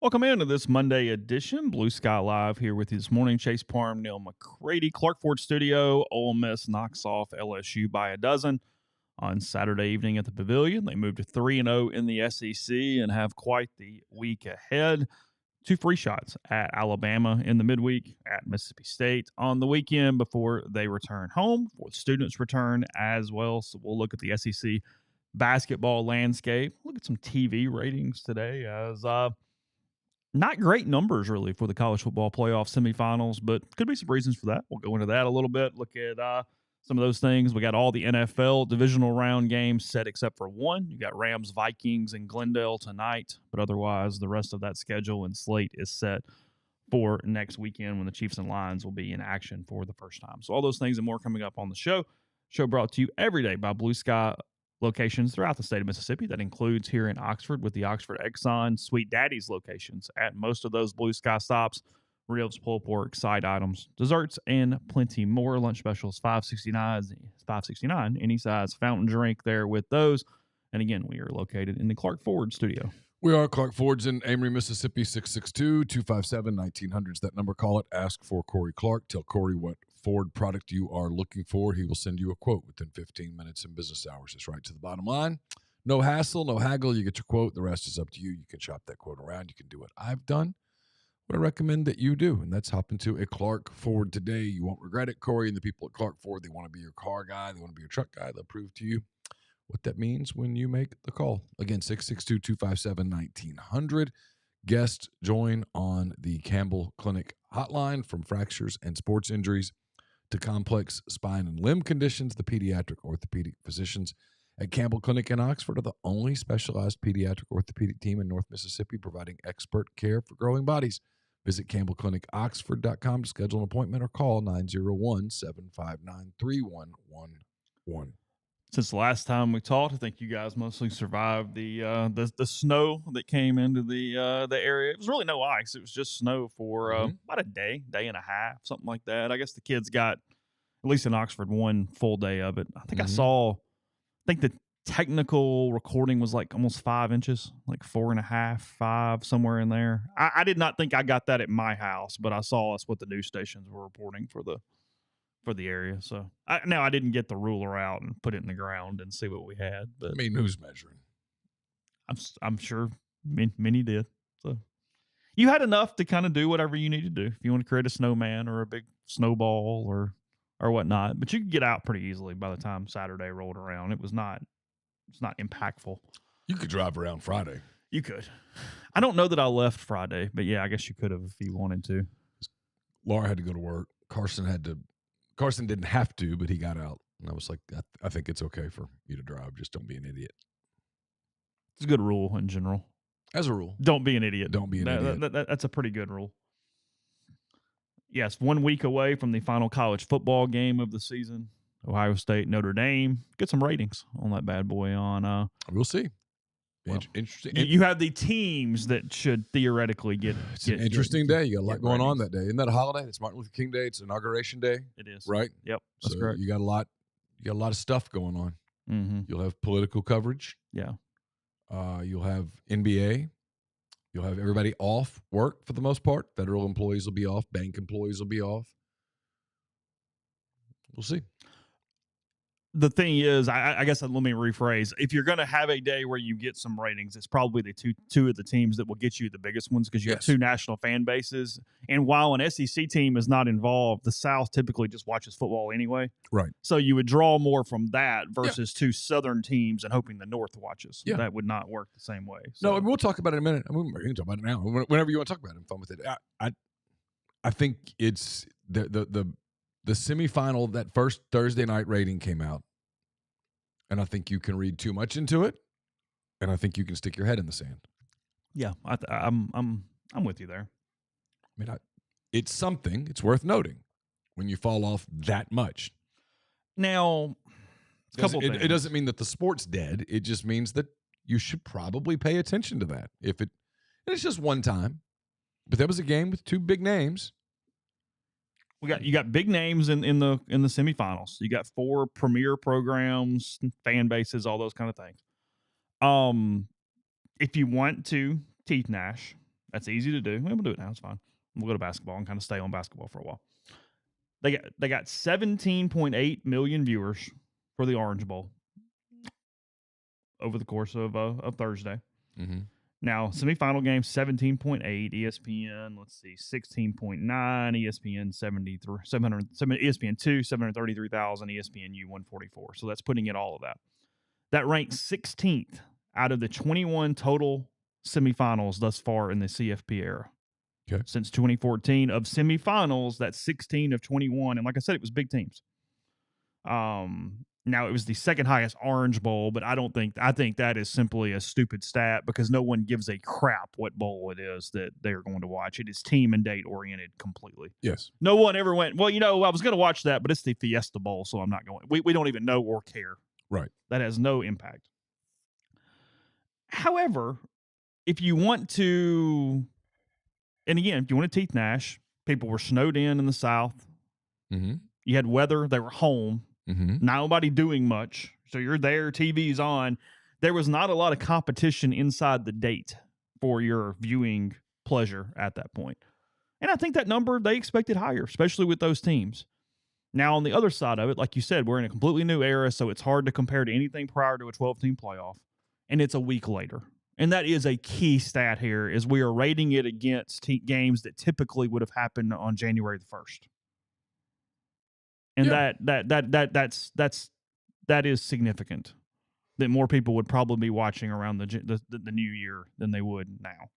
Welcome into this Monday edition. Blue Sky Live here with you this morning. Chase Parham, Neal, McCready, Clark Ford Studio. Ole Miss knocks off LSU by a dozen on Saturday evening at the Pavilion. They moved to 3-0 in the SEC and have quite the week ahead. Two free shots at Alabama in the midweek, at Mississippi State on the weekend before they return home, before the students return as well. So we'll look at the SEC basketball landscape, look at some TV ratings today as not great numbers, really, for the college football playoff semifinals, but could be some reasons for that. We'll go into that a little bit, look at some of those things. We got all the NFL divisional round games set except for one. You got Rams, Vikings, and Glendale tonight, but otherwise the rest of that schedule and slate is set for next weekend when the Chiefs and Lions will be in action for the first time. So all those things and more coming up on the show. Show brought to you every day by Blue Sky locations throughout the state of Mississippi. That includes here in Oxford with the Oxford Exxon Sweet Daddy's locations at most of those Blue Sky stops. Ribs, pulled pork, side items, desserts, and plenty more. Lunch specials, $5.69, any size fountain drink there with those. And again, we are located in the Clark Ford studio. We are Clark Ford's in Amory, Mississippi, 662-257-1900 is that number. Call it. Ask for Corey Clark. Tell Corey what Ford product you are looking for. He will send you a quote within 15 minutes in business hours. It's right to the bottom line. No hassle, no haggle. You get your quote. The rest is up to you. You can shop that quote around. You can do what I've done, what I recommend that you do, and that's hop into a Clark Ford today. You won't regret it, Corey. And the people at Clark Ford, they want to be your car guy. They want to be your truck guy. They'll prove to you what that means when you make the call. Again, 662-257-1900. Guests join on the Campbell Clinic hotline. From fractures and sports injuries to complex spine and limb conditions, the pediatric orthopedic physicians at Campbell Clinic in Oxford are the only specialized pediatric orthopedic team in North Mississippi providing expert care for growing bodies. Visit CampbellClinicOxford.com to schedule an appointment or call 901-759-3111. Since the last time we talked, I think you guys mostly survived the snow that came into the area. It was really no ice; it was just snow for about a day and a half, something like that. I guess the kids got, at least in Oxford, one full day of it. I think I think the technical recording was like almost 5 inches, like 4.5, 5, somewhere in there. I did not think I got that at my house, but I saw that's what the news stations were reporting for the area. So now I didn't get the ruler out and put it in the ground and see what we had. But I mean, who's measuring? I'm sure many did. So you had enough to kind of do whatever you need to do. If you want to create a snowman or a big snowball or whatnot, but you could get out pretty easily by the time Saturday rolled around. It's not impactful. You could drive around Friday. You could. I don't know that I left Friday, but yeah, I guess you could have if you wanted to. Laura had to go to work. Carson didn't have to, but he got out. And I was like, I think it's okay for you to drive. Just don't be an idiot. It's a good rule in general. As a rule. Don't be an idiot. Don't be an idiot. That's a pretty good rule. Yes, 1 week away from the final college football game of the season. Ohio State, Notre Dame. Get some ratings on that bad boy on. We'll see. Well, interesting. You have the teams that should theoretically get. It's an interesting day. You got a lot going on that day. Isn't that a holiday? It's Martin Luther King Day. It's Inauguration Day. It is. Right? Yep. That's correct. You got a lot of stuff going on. Mm-hmm. You'll have political coverage. Yeah. You'll have NBA. You'll have everybody off work for the most part. Federal employees will be off. Bank employees will be off. We'll see. The thing is, I guess let me rephrase. If you're going to have a day where you get some ratings, it's probably the two of the teams that will get you the biggest ones because you have two national fan bases. And while an SEC team is not involved, the South typically just watches football anyway. Right. So you would draw more from that versus two Southern teams and hoping the North watches. Yeah. That would not work the same way. So. No, we'll talk about it in a minute. I mean, we can talk about it now. Whenever you want to talk about it, I'm fine with it. I think it's the semifinal, that first Thursday night rating came out, and I think you can read too much into it, and I think you can stick your head in the sand. Yeah, I'm with you there. I mean, it's something. It's worth noting when you fall off that much. Now, it doesn't mean that the sport's dead. It just means that you should probably pay attention to that. And it's just one time, but that was a game with two big names. You got big names in the semifinals. You got 4 premier programs, fan bases, all those kind of things. If you want to teeth gnash, That's easy to do. We'll do it now. It's fine. We'll go to basketball and kind of stay on basketball for a while. They got 17.8 million viewers for the Orange Bowl over the course of Thursday. Mm-hmm. Now, semifinal game 17.8, ESPN, let's see, 16.9, ESPN 700, ESPN 2, 733,000, ESPNU 144. So that's putting it all of that. That ranks 16th out of the 21 total semifinals thus far in the CFP era. Okay. Since 2014 of semifinals, that's 16 of 21. And like I said, it was big teams. Now, it was the second highest Orange Bowl, but I think that is simply a stupid stat because no one gives a crap what bowl it is that they're going to watch. It is team and date oriented completely. Yes. No one ever went, well, I was going to watch that, but it's the Fiesta Bowl, so I'm not going. We don't even know or care. Right. That has no impact. However, if you want to, and again, if you want to teeth gnash, people were snowed in the South. Mm-hmm. You had weather. They were home. Mm-hmm. Nobody doing much. So you're there, TV's on. There was not a lot of competition inside the date for your viewing pleasure at that point. And I think that number, they expected higher, especially with those teams. Now, on the other side of it, like you said, we're in a completely new era, so it's hard to compare to anything prior to a 12-team playoff. And it's a week later. And that is a key stat here, is we are rating it against games that typically would have happened on January the 1st. And that is significant. That more people would probably be watching around the new year than they would now.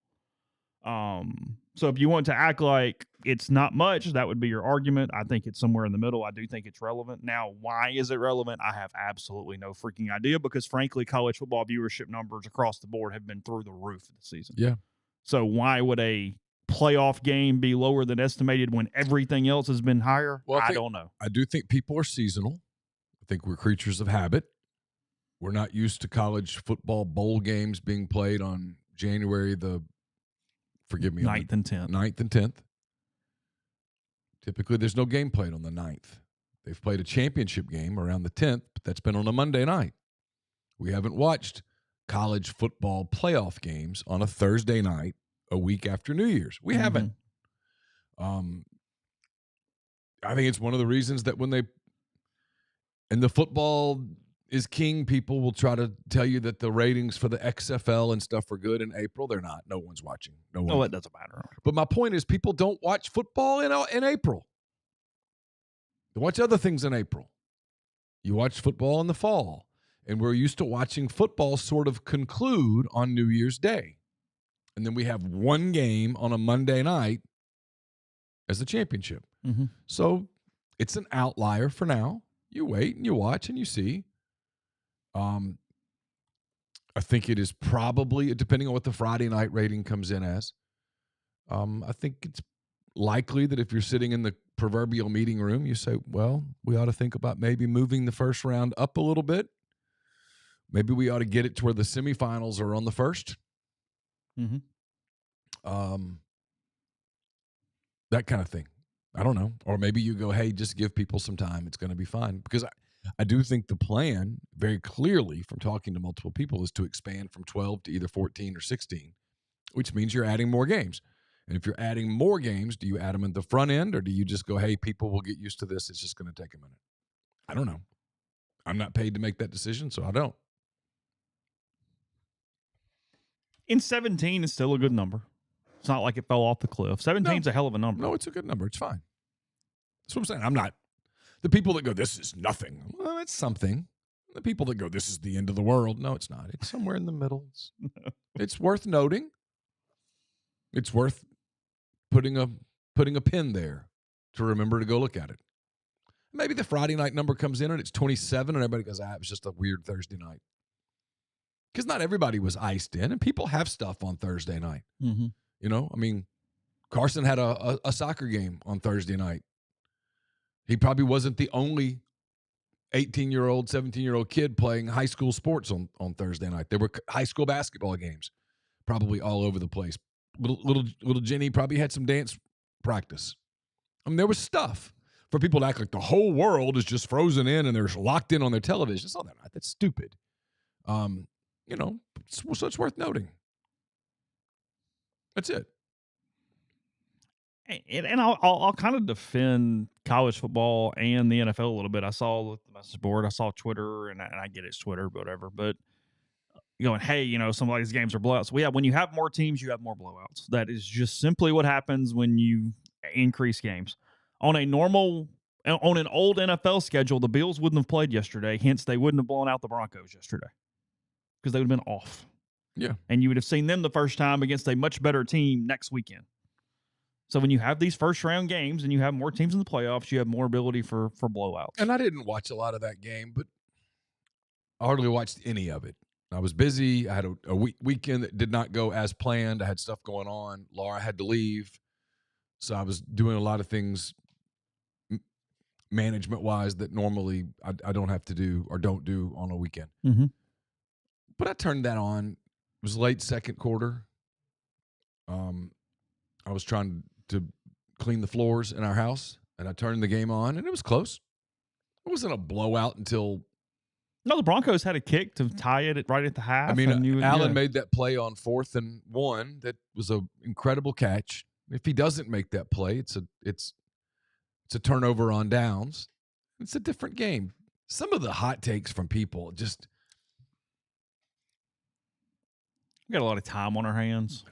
So if you want to act like it's not much, that would be your argument. I think it's somewhere in the middle. I do think it's relevant. Now, why is it relevant? I have absolutely no freaking idea because, frankly, college football viewership numbers across the board have been through the roof this season. Yeah. So why would a playoff game be lower than estimated when everything else has been higher? Well, I don't know. I do think people are seasonal. I think we're creatures of habit. We're not used to college football bowl games being played on January the, forgive me, 9th and 10th. 9th and 10th. Typically, there's no game played on the 9th. They've played a championship game around the 10th, but that's been on a Monday night. We haven't watched college football playoff games on a Thursday night a week after New Year's. We haven't. I think it's one of the reasons that when the football is king, people will try to tell you that the ratings for the XFL and stuff are good in April. They're not. No one's watching. No, it doesn't matter. But my point is people don't watch football in April. They watch other things in April. You watch football in the fall. And we're used to watching football sort of conclude on New Year's Day. And then we have one game on a Monday night as the championship. Mm-hmm. So it's an outlier for now. You wait and you watch and you see. I think it is probably, depending on what the Friday night rating comes in as, I think it's likely that if you're sitting in the proverbial meeting room, you say, well, we ought to think about maybe moving the first round up a little bit. Maybe we ought to get it to where the semifinals are on the first. Mm-hmm. That kind of thing. I don't know. Or maybe you go, hey, just give people some time. It's going to be fine. Because I do think the plan, very clearly from talking to multiple people, is to expand from 12 to either 14 or 16, which means you're adding more games. And if you're adding more games, do you add them at the front end or do you just go, hey, people will get used to this. It's just going to take a minute. I don't know. I'm not paid to make that decision, so I don't. In 17 is still a good number. It's not like it fell off the cliff. 17 is a hell of a number. No, it's a good number. It's fine. That's what I'm saying. I'm not. The people that go, this is nothing. Well, it's something. The people that go, this is the end of the world. No, it's not. It's somewhere in the middle. It's worth noting. It's worth putting a pin there to remember to go look at it. Maybe the Friday night number comes in and it's 27 and everybody goes, it was just a weird Thursday night. Because not everybody was iced in, and people have stuff on Thursday night. Mm-hmm. You know, I mean, Carson had a soccer game on Thursday night. He probably wasn't the only 18-year-old, 17-year-old kid playing high school sports on Thursday night. There were high school basketball games probably all over the place. Little Jenny probably had some dance practice. I mean, there was stuff for people to act like the whole world is just frozen in and they're locked in on their television. It's not that. That's stupid. You know, so it's worth noting. That's it. And I'll kind of defend college football and the NFL a little bit. I saw the message board, I saw Twitter, and I get it's Twitter, whatever. But going, hey, some of these games are blowouts. Well, yeah, when you have more teams, you have more blowouts. That is just simply what happens when you increase games. On an old NFL schedule, the Bills wouldn't have played yesterday. Hence, they wouldn't have blown out the Broncos yesterday because they would have been off. Yeah. And you would have seen them the first time against a much better team next weekend. So when you have these first round games and you have more teams in the playoffs, you have more ability for blowouts. And I didn't watch a lot of that game, but I hardly watched any of it. I was busy. I had a weekend that did not go as planned. I had stuff going on. Laura had to leave. So I was doing a lot of things management-wise that normally I don't have to do or don't do on a weekend. Mm-hmm. But I turned that on. It was late second quarter. I was trying to clean the floors in our house, and I turned the game on, and it was close. It wasn't a blowout until... No, the Broncos had a kick to tie it right at the half. I mean, Allen made that play on 4th and 1. That was an incredible catch. If he doesn't make that play, it's a turnover on downs. It's a different game. Some of the hot takes from people just... We got a lot of time on our hands.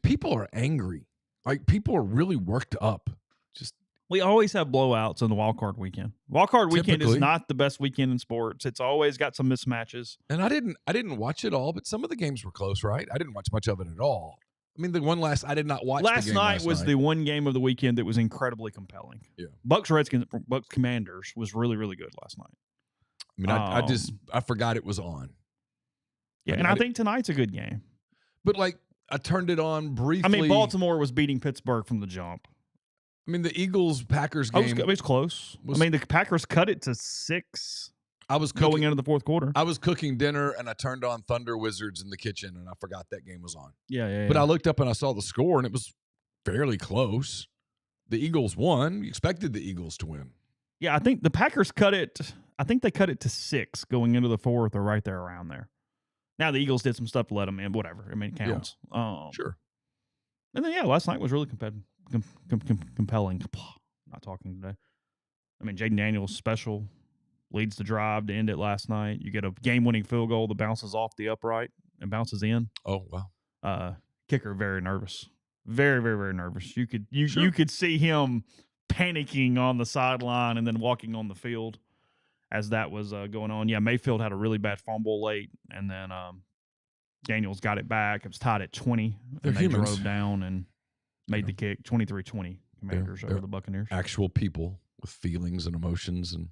People are angry. Like, people are really worked up. We always have blowouts on the wildcard weekend. Wildcard weekend is not the best weekend in sports. It's always got some mismatches. And I didn't watch it all, but some of the games were close, right? I didn't watch much of it at all. I mean, I did not watch last night was the one game of the weekend that was incredibly compelling. Yeah. Bucks Commanders was really, really good last night. I mean, I forgot it was on. Yeah, and I think tonight's a good game. But, like, I turned it on briefly. I mean, Baltimore was beating Pittsburgh from the jump. I mean, the Eagles-Packers game... It was close. The Packers cut it to 6 going into the fourth quarter. I was cooking dinner, and I turned on Thunder Wizards in the kitchen, and I forgot that game was on. Yeah. But I looked up, and I saw the score, and it was fairly close. The Eagles won. You expected the Eagles to win. Yeah, I think the Packers cut it... I think they cut it to 6 going into the fourth or right there around there. Now, the Eagles did some stuff to let them in, whatever. I mean, it counts. Yeah. Sure. And then, last night was really compelling. Not talking today. I mean, Jaden Daniels' special leads the drive to end it last night. You get a game-winning field goal that bounces off the upright and bounces in. Oh, wow. Kicker very nervous. Very, very, very nervous. You could see him panicking on the sideline and then walking on the field as that was going on. Yeah, Mayfield had a really bad fumble late, and then Daniels got it back. It was tied at 20, and they drove down and made the kick, 23-20, Commanders over the Buccaneers. Actual people with feelings and emotions, and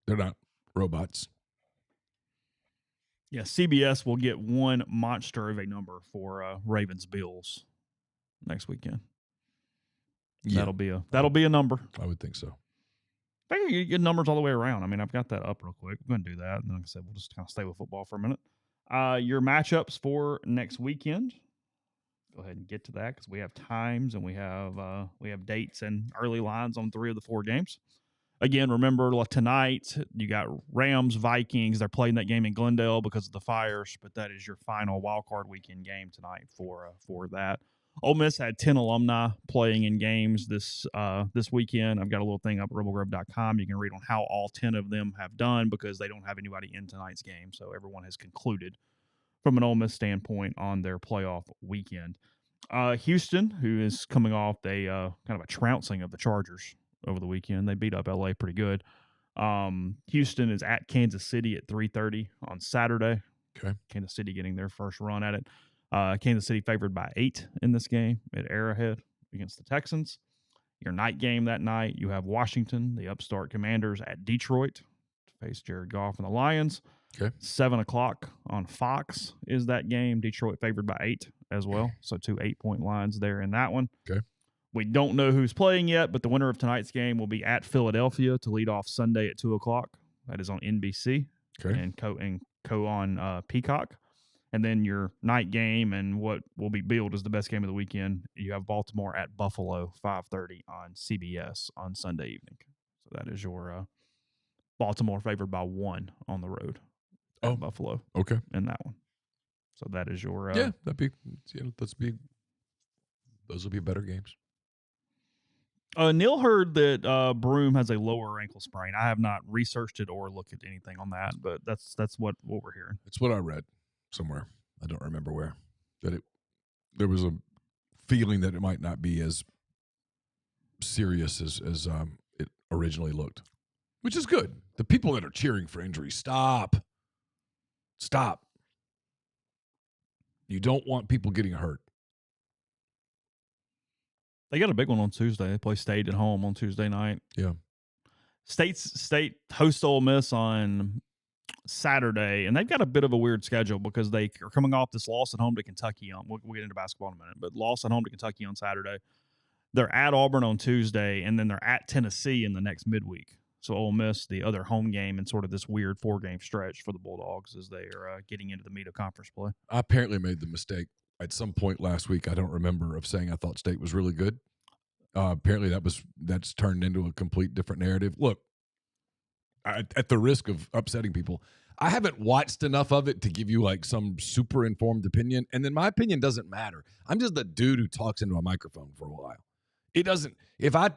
they're not robots. Yeah, CBS will get one monster of a number for Ravens-Bills next weekend. Yeah. That'll be a number. I would think so. I think you get numbers all the way around. I mean, I've got that up real quick. We're going to do that. And like I said, we'll just kind of stay with football for a minute. Your matchups for next weekend. Go ahead and get to that because we have times and we have dates and early lines on 3 of the 4 games. Again, remember tonight you got Rams, Vikings. They're playing that game in Glendale because of the fires, but that is your final wildcard weekend game tonight for that. Ole Miss had 10 alumni playing in games this weekend. I've got a little thing up at rebelgrove.com. You can read on how all 10 of them have done because they don't have anybody in tonight's game. So everyone has concluded from an Ole Miss standpoint on their playoff weekend. Houston, who is coming off a kind of a trouncing of the Chargers over the weekend. They beat up LA pretty good. Houston is at Kansas City at 3:30 on Saturday. Okay. Kansas City getting their first run at it. Kansas City favored by 8 in this game at Arrowhead against the Texans. Your night game that night, you have Washington, the upstart Commanders at Detroit to face Jared Goff and the Lions. Okay. 7 o'clock on Fox is that game. Detroit favored by 8 as well. So 2 8-point lines there in that one. Okay. We don't know who's playing yet, but the winner of tonight's game will be at Philadelphia to lead off Sunday at 2 o'clock. That is on NBC and co on Peacock. And then your night game and what will be billed as the best game of the weekend, you have Baltimore at Buffalo, 5:30 on CBS on Sunday evening. So that is your Baltimore favored by 1 on the road at Buffalo. Okay. In that one. So that is your those will be better games. Neal heard that Broom has a lower ankle sprain. I have not researched it or looked at anything on that, but that's what we're hearing. It's what I read somewhere. I don't remember where. That there was a feeling that it might not be as serious as it originally looked, which is good. The people that are cheering for injuries, stop. You don't want people getting hurt. They got a big one on Tuesday. They play State at home on Tuesday night. Yeah. State hosts Ole Miss on Saturday, and they've got a bit of a weird schedule because they are coming off this loss at home to Kentucky. We'll get into basketball in a minute, but loss at home to Kentucky on Saturday. They're at Auburn on Tuesday, and then they're at Tennessee in the next midweek. So Ole Miss, the other home game in sort of this weird 4-game stretch for the Bulldogs as they are getting into the meat of conference play. I apparently made the mistake at some point last week, I don't remember, of saying I thought State was really good. Apparently that's turned into a complete different narrative. Look, at the risk of upsetting people, I haven't watched enough of it to give you like some super informed opinion. And then my opinion doesn't matter. I'm just the dude who talks into a microphone for a while. It doesn't. If I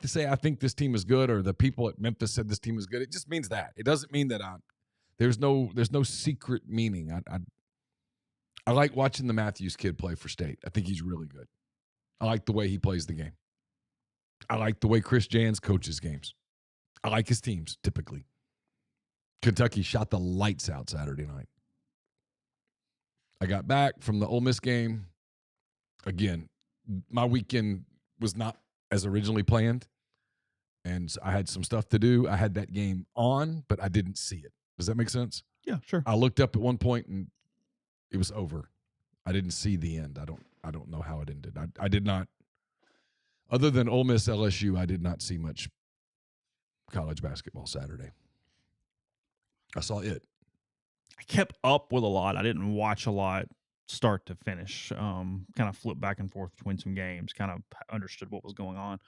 say I think this team is good, or the people at Memphis said this team is good, it just means that. It doesn't mean that there's no secret meaning. I like watching the Matthews kid play for State. I think he's really good. I like the way he plays the game. I like the way Chris Jans coaches games. I like his teams, typically. Kentucky shot the lights out Saturday night. I got back from the Ole Miss game. Again, my weekend was not as originally planned, and I had some stuff to do. I had that game on, but I didn't see it. Does that make sense? Yeah, sure. I looked up at one point, and it was over. I didn't see the end. I don't know how it ended. I did not, other than Ole Miss LSU, I did not see much college basketball Saturday. I saw it. I kept up with a lot. I didn't watch a lot start to finish. Kind of flipped back and forth between some games, kind of understood what was going on.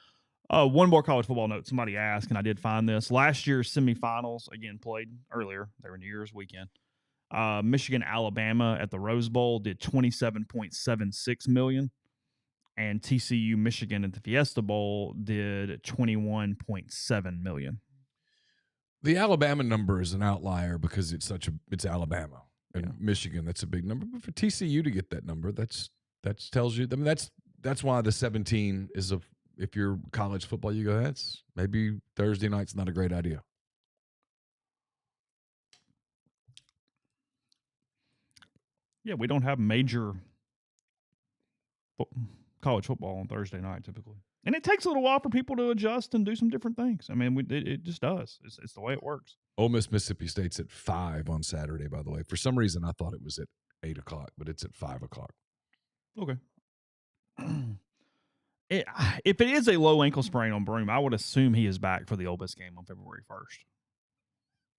One more college football note. Somebody asked, and I did find this. Last year's semifinals, again, played earlier. They were New Year's weekend. Michigan, Alabama at the Rose Bowl did $27.76 million. And TCU, Michigan at the Fiesta Bowl did $21.7 million. The Alabama number is an outlier because it's Alabama and Michigan. That's a big number, but for TCU to get that number, that tells you. I mean, that's why the 17 is if you're college football, you go, that's maybe Thursday night's not a great idea. Yeah, we don't have major college football on Thursday night typically. And it takes a little while for people to adjust and do some different things. I mean, it just does. It's the way it works. Ole Miss, Mississippi State's at 5 on Saturday, by the way. For some reason, I thought it was at 8 o'clock, but it's at 5 o'clock. Okay. If it is a low ankle sprain on Broom, I would assume he is back for the Ole Miss game on February 1st.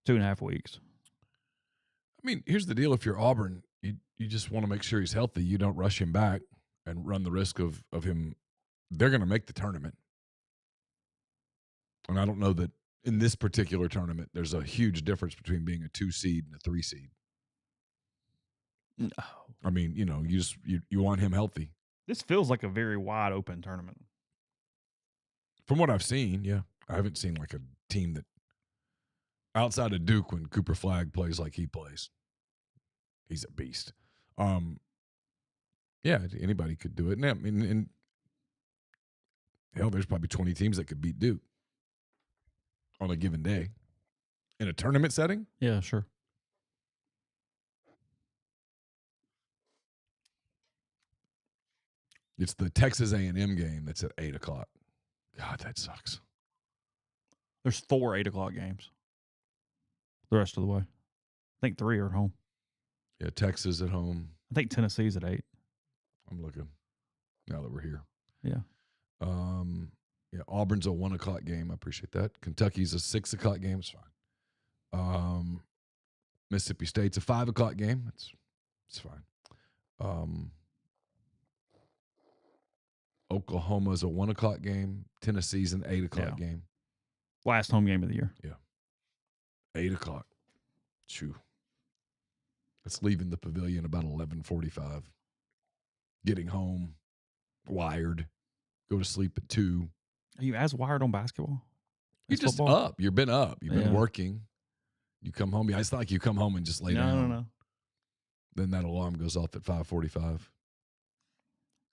2.5 weeks. I mean, here's the deal. If you're Auburn, you just want to make sure he's healthy. You don't rush him back and run the risk of him. They're going to make the tournament. And I don't know that in this particular tournament, there's a huge difference between being a 2 seed and a 3 seed. No. I mean, you want him healthy. This feels like a very wide open tournament. From what I've seen, yeah. I haven't seen like a team that outside of Duke when Cooper Flagg plays like he plays. He's a beast. Yeah, anybody could do it. And I mean, hell, there's probably 20 teams that could beat Duke on a given day. In a tournament setting? Yeah, sure. It's the Texas A&M game that's at 8 o'clock. God, that sucks. There's 4 8 o'clock games the rest of the way. I think 3 are at home. Yeah, Texas at home. I think Tennessee's at 8. I'm looking now that we're here. Yeah. Auburn's a 1 o'clock game. I appreciate that. Kentucky's a 6 o'clock game. It's fine. Mississippi State's a 5 o'clock game. It's fine. Oklahoma's a 1 o'clock game. Tennessee's an 8 o'clock game. Last home game of the year. Yeah. 8 o'clock. Shoo. That's leaving the pavilion about 11:45. Getting home, wired, go to sleep at 2, Are you as wired on basketball? You're As just football? up. You've been up. You've been Yeah. working. You come home. It's not like you come home and just lay down. No. Then that alarm goes off at 5:45.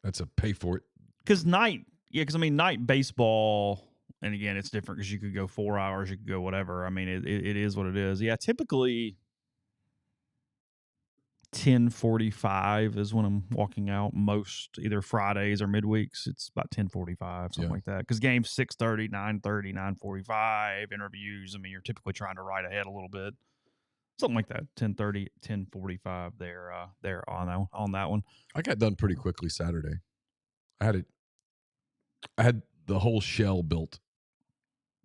That's a pay for it. Because night baseball, and again, it's different because you could go 4 hours, you could go whatever. I mean, it is what it is. Yeah, typically 10:45 is when I'm walking out most, either Fridays or midweeks. It's about 10:45, something like that. Because games 6:30, 9:30, 9:45, interviews. I mean, you're typically trying to ride ahead a little bit. Something like that. 10:30, 10:45 there on that one. I got done pretty quickly Saturday. I had the whole shell built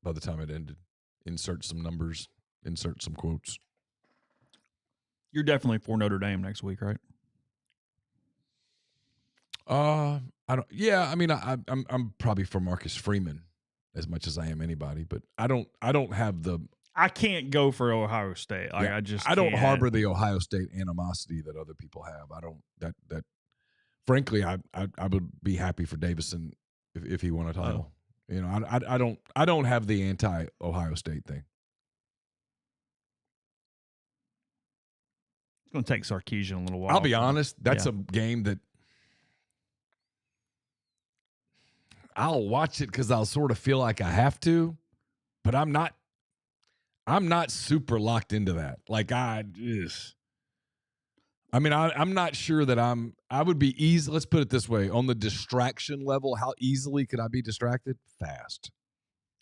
by the time it ended. Insert some numbers, insert some quotes. You're definitely for Notre Dame next week, right? I don't. Yeah, I mean, I'm probably for Marcus Freeman as much as I am anybody, but I don't have the. I can't go for Ohio State. Like, Yeah, I don't can't. harbor the Ohio State animosity that other people have. I don't. That. Frankly, I would be happy for Davison if he won a title. You know, I don't have the anti Ohio State thing. It's going to take Sarkisian a little while. I'll be honest. That's a game that I'll watch it because I'll sort of feel like I have to, but I'm not super locked into that. Like I'm not sure that I would be easy. Let's put it this way. On the distraction level, how easily could I be distracted? Fast.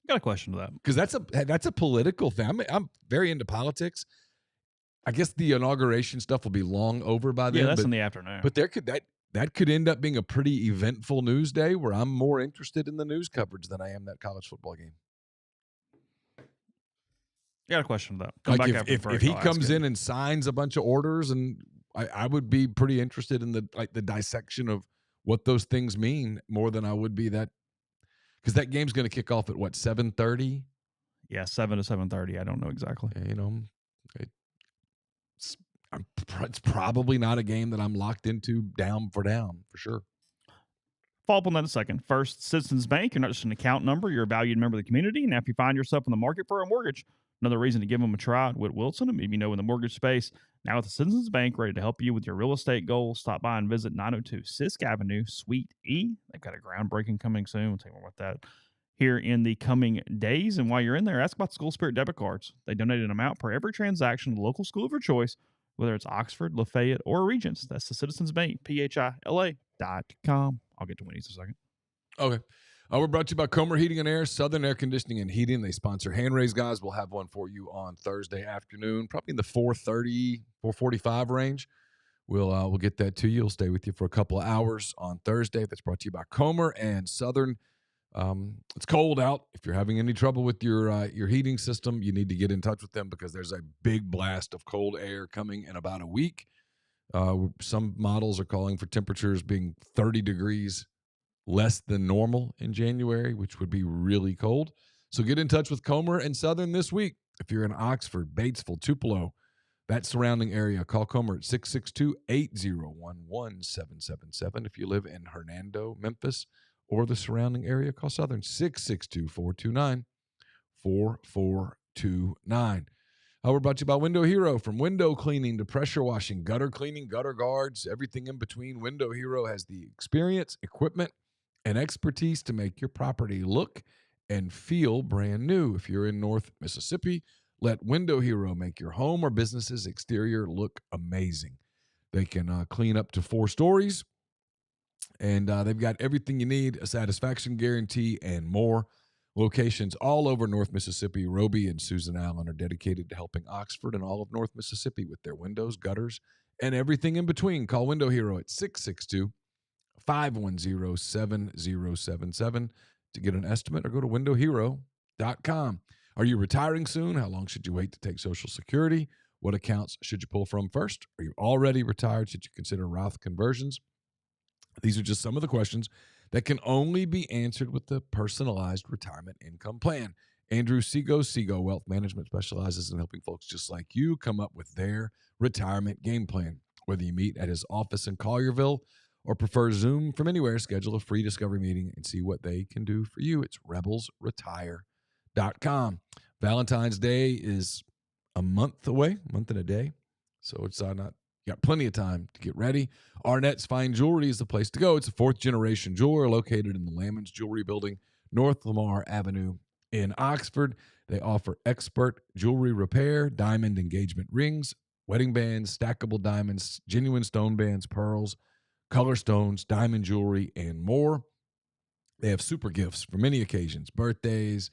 Got a question to that. Because that's a political thing. I'm very into politics. I guess the inauguration stuff will be long over by then. Yeah, that's in the afternoon. But that could end up being a pretty eventful news day where I'm more interested in the news coverage than I am that college football game. Got a question to that. Come back if he comes in and signs a bunch of orders, and I would be pretty interested in the dissection of what those things mean more than I would be that, because that game's going to kick off at what, 7:30? Yeah, 7 to 7:30. I don't know exactly. You know, it's probably not a game that I'm locked into down for sure. Follow up on that in a second. First, Citizens Bank. You're not just an account number. You're a valued member of the community. And if you find yourself in the market for a mortgage, another reason to give them a try at Whit Wilson, and maybe in the mortgage space. Now with the Citizens Bank, ready to help you with your real estate goals. Stop by and visit 902 Sisk Avenue, Suite E. They've got a groundbreaking coming soon. We'll tell you more about that here in the coming days. And while you're in there, ask about School Spirit debit cards. They donate an amount per every transaction to the local school of your choice, whether it's Oxford, Lafayette, or Regents. That's the Citizens Bank, PHILA.com. I'll get to Winnie's in a second. Okay. We're brought to you by Comer Heating and Air, Southern Air Conditioning and Heating. They sponsor Hand Raise Guys. We'll have one for you on Thursday afternoon, probably in the 4:30, 4:45 range. We'll get that to you. It'll stay with you for a couple of hours on Thursday. That's brought to you by Comer and Southern. It's cold out. If you're having any trouble with your heating system, you need to get in touch with them because there's a big blast of cold air coming in about a week. Some models are calling for temperatures being 30 degrees less than normal in January, which would be really cold. So get in touch with Comer and Southern this week. If you're in Oxford, Batesville, Tupelo, that surrounding area, call Comer at 662-801-1777. If you live in Hernando, Memphis, or the surrounding area, call Southern 662-429-4429. We're brought to you by Window Hero. From window cleaning to pressure washing, gutter cleaning, gutter guards, everything in between, Window Hero has the experience, equipment, and expertise to make your property look and feel brand new. If you're in North Mississippi, let Window Hero make your home or business's exterior look amazing. They can clean up to 4 stories, and they've got everything you need, a satisfaction guarantee, and more. Locations all over North Mississippi. Roby and Susan Allen are dedicated to helping Oxford and all of North Mississippi with their windows, gutters, and everything in between. Call Window Hero at 662-510-7077 to get an estimate, or go to windowhero.com. Are you retiring soon? How long should you wait to take Social Security? What accounts should you pull from first? Are you already retired? Should you consider Roth conversions? These are just some of the questions that can only be answered with the personalized retirement income plan. Andrew Sego Wealth Management specializes in helping folks just like you come up with their retirement game plan. Whether you meet at his office in Collierville or prefer Zoom from anywhere, schedule a free discovery meeting and see what they can do for you. It's rebelsretire.com. Valentine's Day is a month away, a month and a day. So it's not, you got plenty of time to get ready. Arnett's Fine Jewelry is the place to go. It's a fourth-generation jeweler located in the Lamons Jewelry Building, North Lamar Avenue in Oxford. They offer expert jewelry repair, diamond engagement rings, wedding bands, stackable diamonds, genuine stone bands, pearls, color stones, diamond jewelry, and more. They have super gifts for many occasions: birthdays,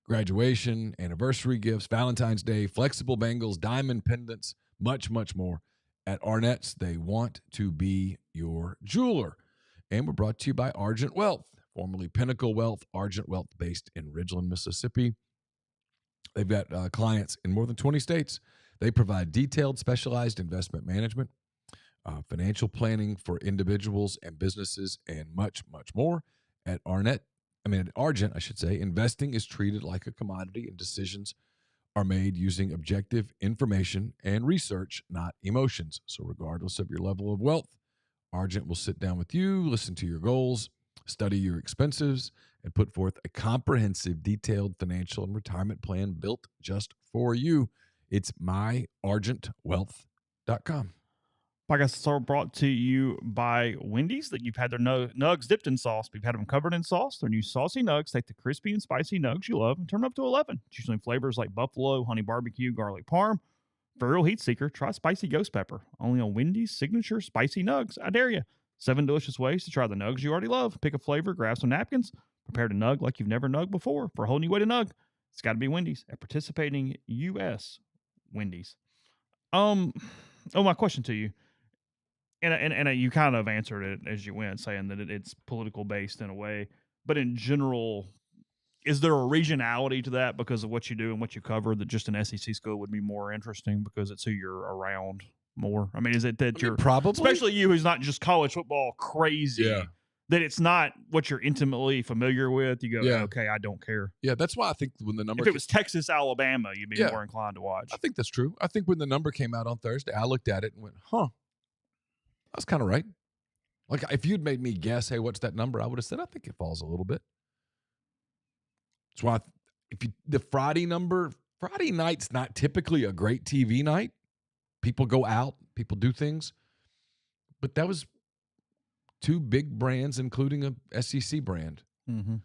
graduation, anniversary gifts, Valentine's Day, flexible bangles, diamond pendants, much, much more. At Arnett's, they want to be your jeweler. And we're brought to you by Argent Wealth, formerly Pinnacle Wealth, Argent Wealth based in Ridgeland, Mississippi. They've got clients in more than 20 states. They provide detailed, specialized investment management, financial planning for individuals and businesses, and much, much more. At Argent, I should say, investing is treated like a commodity, and decisions are made using objective information and research, not emotions. So regardless of your level of wealth, Argent will sit down with you, listen to your goals, study your expenses, and put forth a comprehensive, detailed financial and retirement plan built just for you. It's myargentwealth.com. Podcast is brought to you by Wendy's. That you've had their nugs dipped in sauce. We've had them covered in sauce. Their new saucy nugs take the crispy and spicy nugs you love and turn them up to 11. Choosing flavors like buffalo, honey barbecue, garlic parm. For a real heat seeker, try spicy ghost pepper. Only on Wendy's signature spicy nugs. I dare you. 7 delicious ways to try the nugs you already love. Pick a flavor, grab some napkins, prepare to nug like you've never nugged before. For a whole new way to nug, it's got to be Wendy's at participating U.S. Wendy's. My question to you. And you kind of answered it as you went, saying that it's political based in a way. But in general, is there a regionality to that because of what you do and what you cover, that just an SEC school would be more interesting because it's who you're around more? I mean, is it that you're probably, especially you who's not just college football crazy, that it's not what you're intimately familiar with? You go, okay, I don't care. Yeah, that's why I think when the number, if it was Texas, Alabama, you'd be more inclined to watch. I think that's true. I think when the number came out on Thursday, I looked at it and went, that's kind of right. Like, if you'd made me guess, hey, what's that number? I would have said, I think it falls a little bit. That's why the Friday number, Friday night's not typically a great TV night. People go out, people do things. But that was 2 big brands, including a SEC brand. Mm-hmm.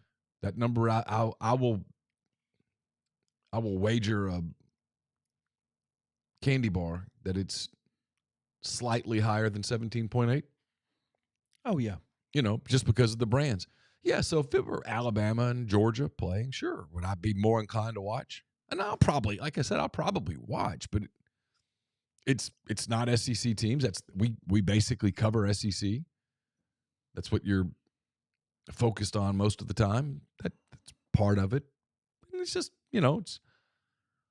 That number, I will wager a candy bar that it's slightly higher than 17.8. Oh, yeah. Just because of the brands. Yeah, so if it were Alabama and Georgia playing, sure. Would I be more inclined to watch? And I'll probably watch, but it's not SEC teams. We basically cover SEC. That's what you're focused on most of the time. That's part of it. And it's just,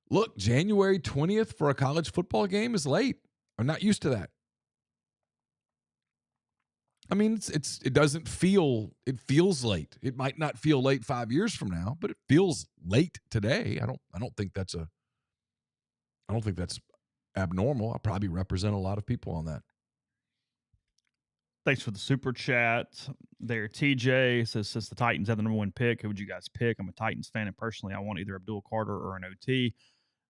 look, January 20th for a college football game is late. I'm not used to that. I mean, it doesn't feel, it feels late. It might not feel late 5 years from now, but it feels late today. I don't think that's abnormal. I probably represent a lot of people on that. Thanks for the super chat there. TJ says, since the Titans have the number 1 pick, who would you guys pick? I'm a Titans fan, and personally, I want either Abdul Carter or an OT.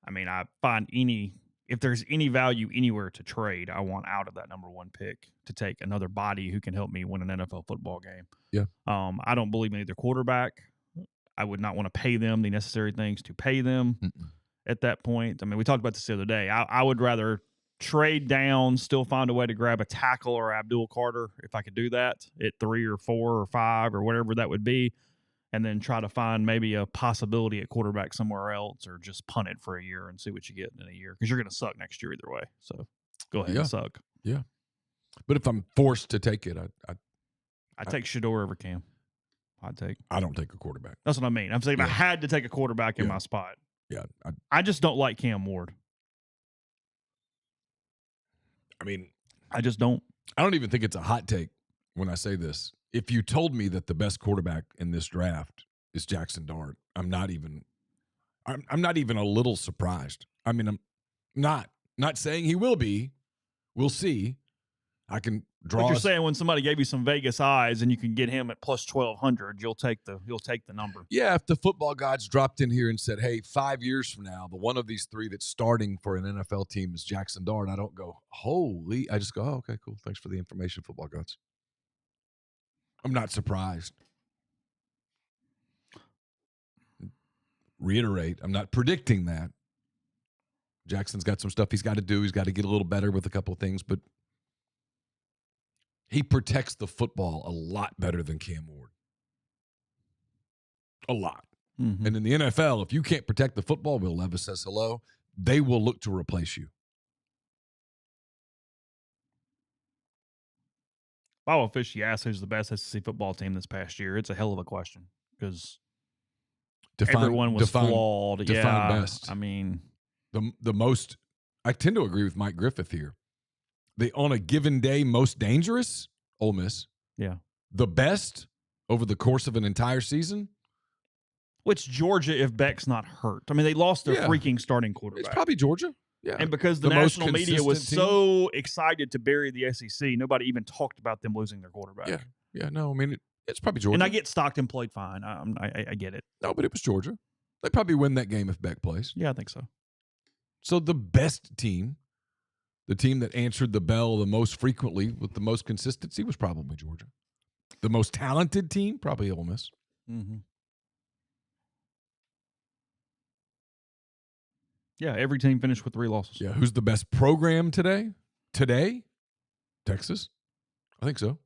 I mean, I find if there's any value anywhere to trade, I want out of that number 1 pick to take another body who can help me win an NFL football game. Yeah. I don't believe in either quarterback. I would not want to pay them the necessary things to pay them at that point. I mean, we talked about this the other day. I would rather trade down, still find a way to grab a tackle or Abdul Carter if I could do that at 3 or 4 or 5 or whatever that would be, and then try to find maybe a possibility at quarterback somewhere else, or just punt it for a year and see what you get in a year, because you're going to suck next year either way. So go ahead and suck. Yeah. But if I'm forced to take it, I take Shador over Cam. I don't take a quarterback. That's what I mean. I'm saying if I had to take a quarterback in my spot. Yeah. I just don't like Cam Ward. I mean, I just don't. I don't even think it's a hot take when I say this. If you told me that the best quarterback in this draft is Jackson Dart, I'm not even a little surprised. I mean, I'm not saying he will be. We'll see. I can draw. But you're us- saying when somebody gave you some Vegas odds and you can get him at plus 1,200, you'll take the number. Yeah, if the football gods dropped in here and said, hey, 5 years from now, the one of these three that's starting for an NFL team is Jackson Dart, I don't go, holy. I just go, oh, okay, cool. Thanks for the information, football gods. I'm not surprised. Reiterate, I'm not predicting that. Jackson's got some stuff he's got to do. He's got to get a little better with a couple of things, but he protects the football a lot better than Cam Ward. A lot. Mm-hmm. And in the NFL, if you can't protect the football, Will Levis says hello, they will look to replace you. If I will officially ask who's the best SEC football team this past year, it's a hell of a question because everyone was flawed. Define best. I mean, the most. I tend to agree with Mike Griffith here. The on a given day most dangerous, Ole Miss. Yeah. The best over the course of an entire season. Which Georgia, if Beck's not hurt. I mean, they lost their freaking starting quarterback. It's probably Georgia. Yeah. And because the national media was so excited to bury the SEC, nobody even talked about them losing their quarterback. Yeah. Yeah. No, I mean, it's probably Georgia. And I get Stockton played fine. I get it. No, but it was Georgia. They probably win that game if Beck plays. Yeah, I think so. So the best team, the team that answered the bell the most frequently with the most consistency was probably Georgia. The most talented team, probably Ole Miss. Mm-hmm. Yeah, every team finished with 3 losses. Yeah, who's the best program today? Today? Texas? I think so.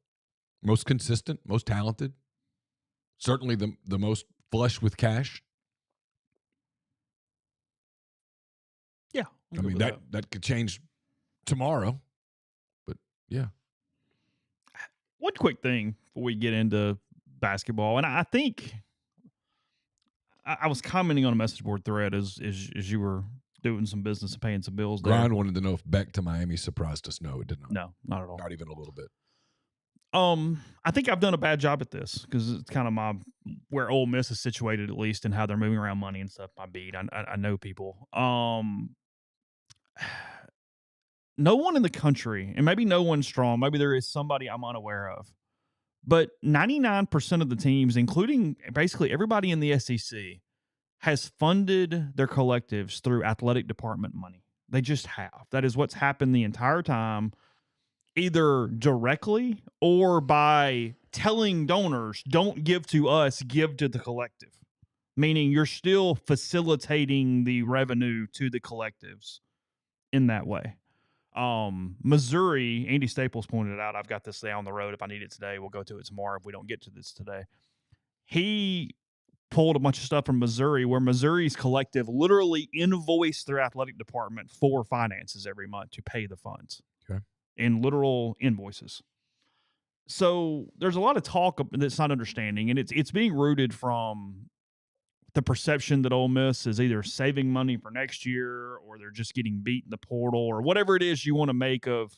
Most consistent, most talented. Certainly the most flush with cash. Yeah. I mean, that could change tomorrow. But, yeah. One quick thing before we get into basketball, and I think I was commenting on a message board thread as you were doing some business and paying some bills there. Brian wanted to know if Beck to Miami surprised us. No, it did not. No, not at all. Not even a little bit. I think I've done a bad job at this because it's kind of where Ole Miss is situated, at least, and how they're moving around money and stuff. My beat. I know people. No one in the country, and maybe no one strong, maybe there is somebody I'm unaware of, but 99% of the teams, including basically everybody in the SEC, has funded their collectives through athletic department money. They just have. That is what's happened the entire time, either directly or by telling donors, don't give to us, give to the collective. Meaning you're still facilitating the revenue to the collectives in that way. Missouri, Andy Staples pointed it out. I've got this down the road. If I need it today, we'll go to it tomorrow if we don't get to this today. He pulled a bunch of stuff from Missouri where Missouri's collective literally invoiced their athletic department for finances every month to pay the funds. Okay. In literal invoices. So there's a lot of talk that's not understanding, and it's being rooted from the perception that Ole Miss is either saving money for next year or they're just getting beat in the portal or whatever it is you want to make of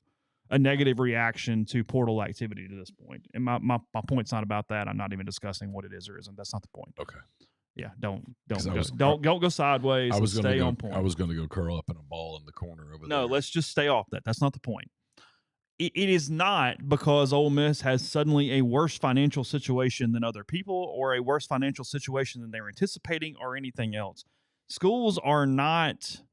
a negative reaction to portal activity to this point. And my point's not about that. I'm not even discussing what it is or isn't. That's not the point. Okay. Yeah, don't go sideways. Let's stay on point. I was going to go curl up in a ball in the corner over there. No, let's just stay off that. That's not the point. It is not because Ole Miss has suddenly a worse financial situation than other people or a worse financial situation than they're anticipating or anything else. Schools are not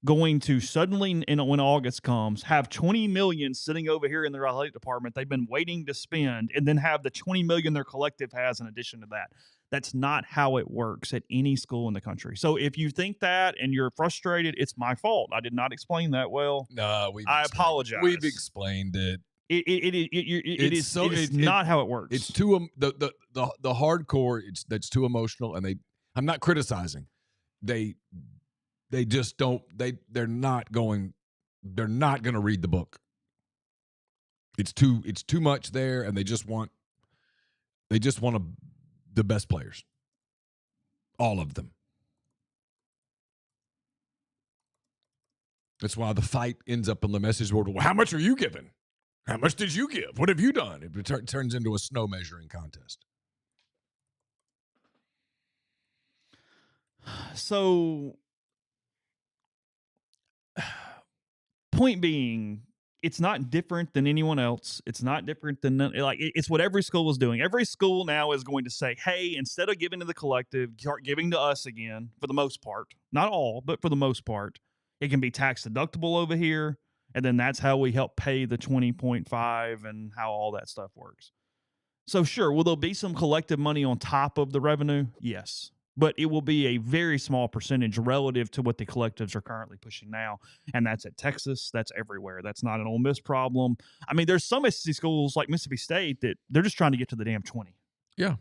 going to suddenly, when August comes, have $20 million sitting over here in their athletic department they've been waiting to spend and then have the $20 million their collective has in addition to that. That's not how it works at any school in the country. So if you think that and you're frustrated, it's my fault. I did not explain that well. No, I apologize. We've explained it. It is not how it works. It's too the hardcore. That's too emotional, and I'm not criticizing. They just don't. They're not going to read the book. It's too much there, and they just want the best players. All of them. That's why the fight ends up in the message board. Well, how much are you giving? How much did you give? What have you done? It turns into a snow measuring contest. So, point being, it's not different than anyone else. It's not different than it's what every school is doing. Every school now is going to say, "Hey, instead of giving to the collective, start giving to us again." For the most part, not all, but for the most part, it can be tax deductible over here, and then that's how we help pay the 20.5 and how all that stuff works. So sure, will there be some collective money on top of the revenue? Yes. But it will be a very small percentage relative to what the collectives are currently pushing now. And that's at Texas. That's everywhere. That's not an Ole Miss problem. I mean, there's some SEC schools like Mississippi State that they're just trying to get to the damn 20. Yeah.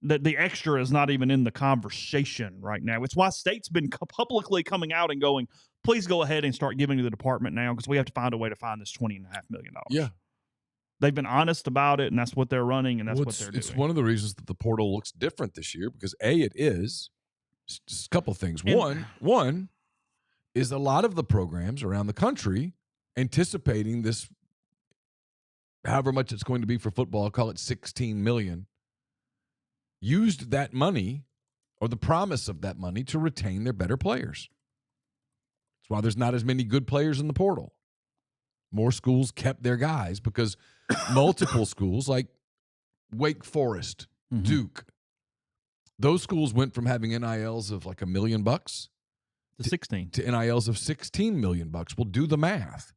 The extra is not even in the conversation right now. It's why State's been publicly coming out and going, please go ahead and start giving to the department now because we have to find a way to find this $20.5 million. Yeah. They've been honest about it, and that's what they're running, and that's what they're doing. It's one of the reasons that the portal looks different this year because, A, it is just a couple of things. One is a lot of the programs around the country anticipating this, however much it's going to be for football, I'll call it $16 million, used that money or the promise of that money to retain their better players. That's why there's not as many good players in the portal. More schools kept their guys because multiple schools like Wake Forest, Duke, those schools went from having NILs of like $1 million to 16 to NILs of $16 million. Well, do the math.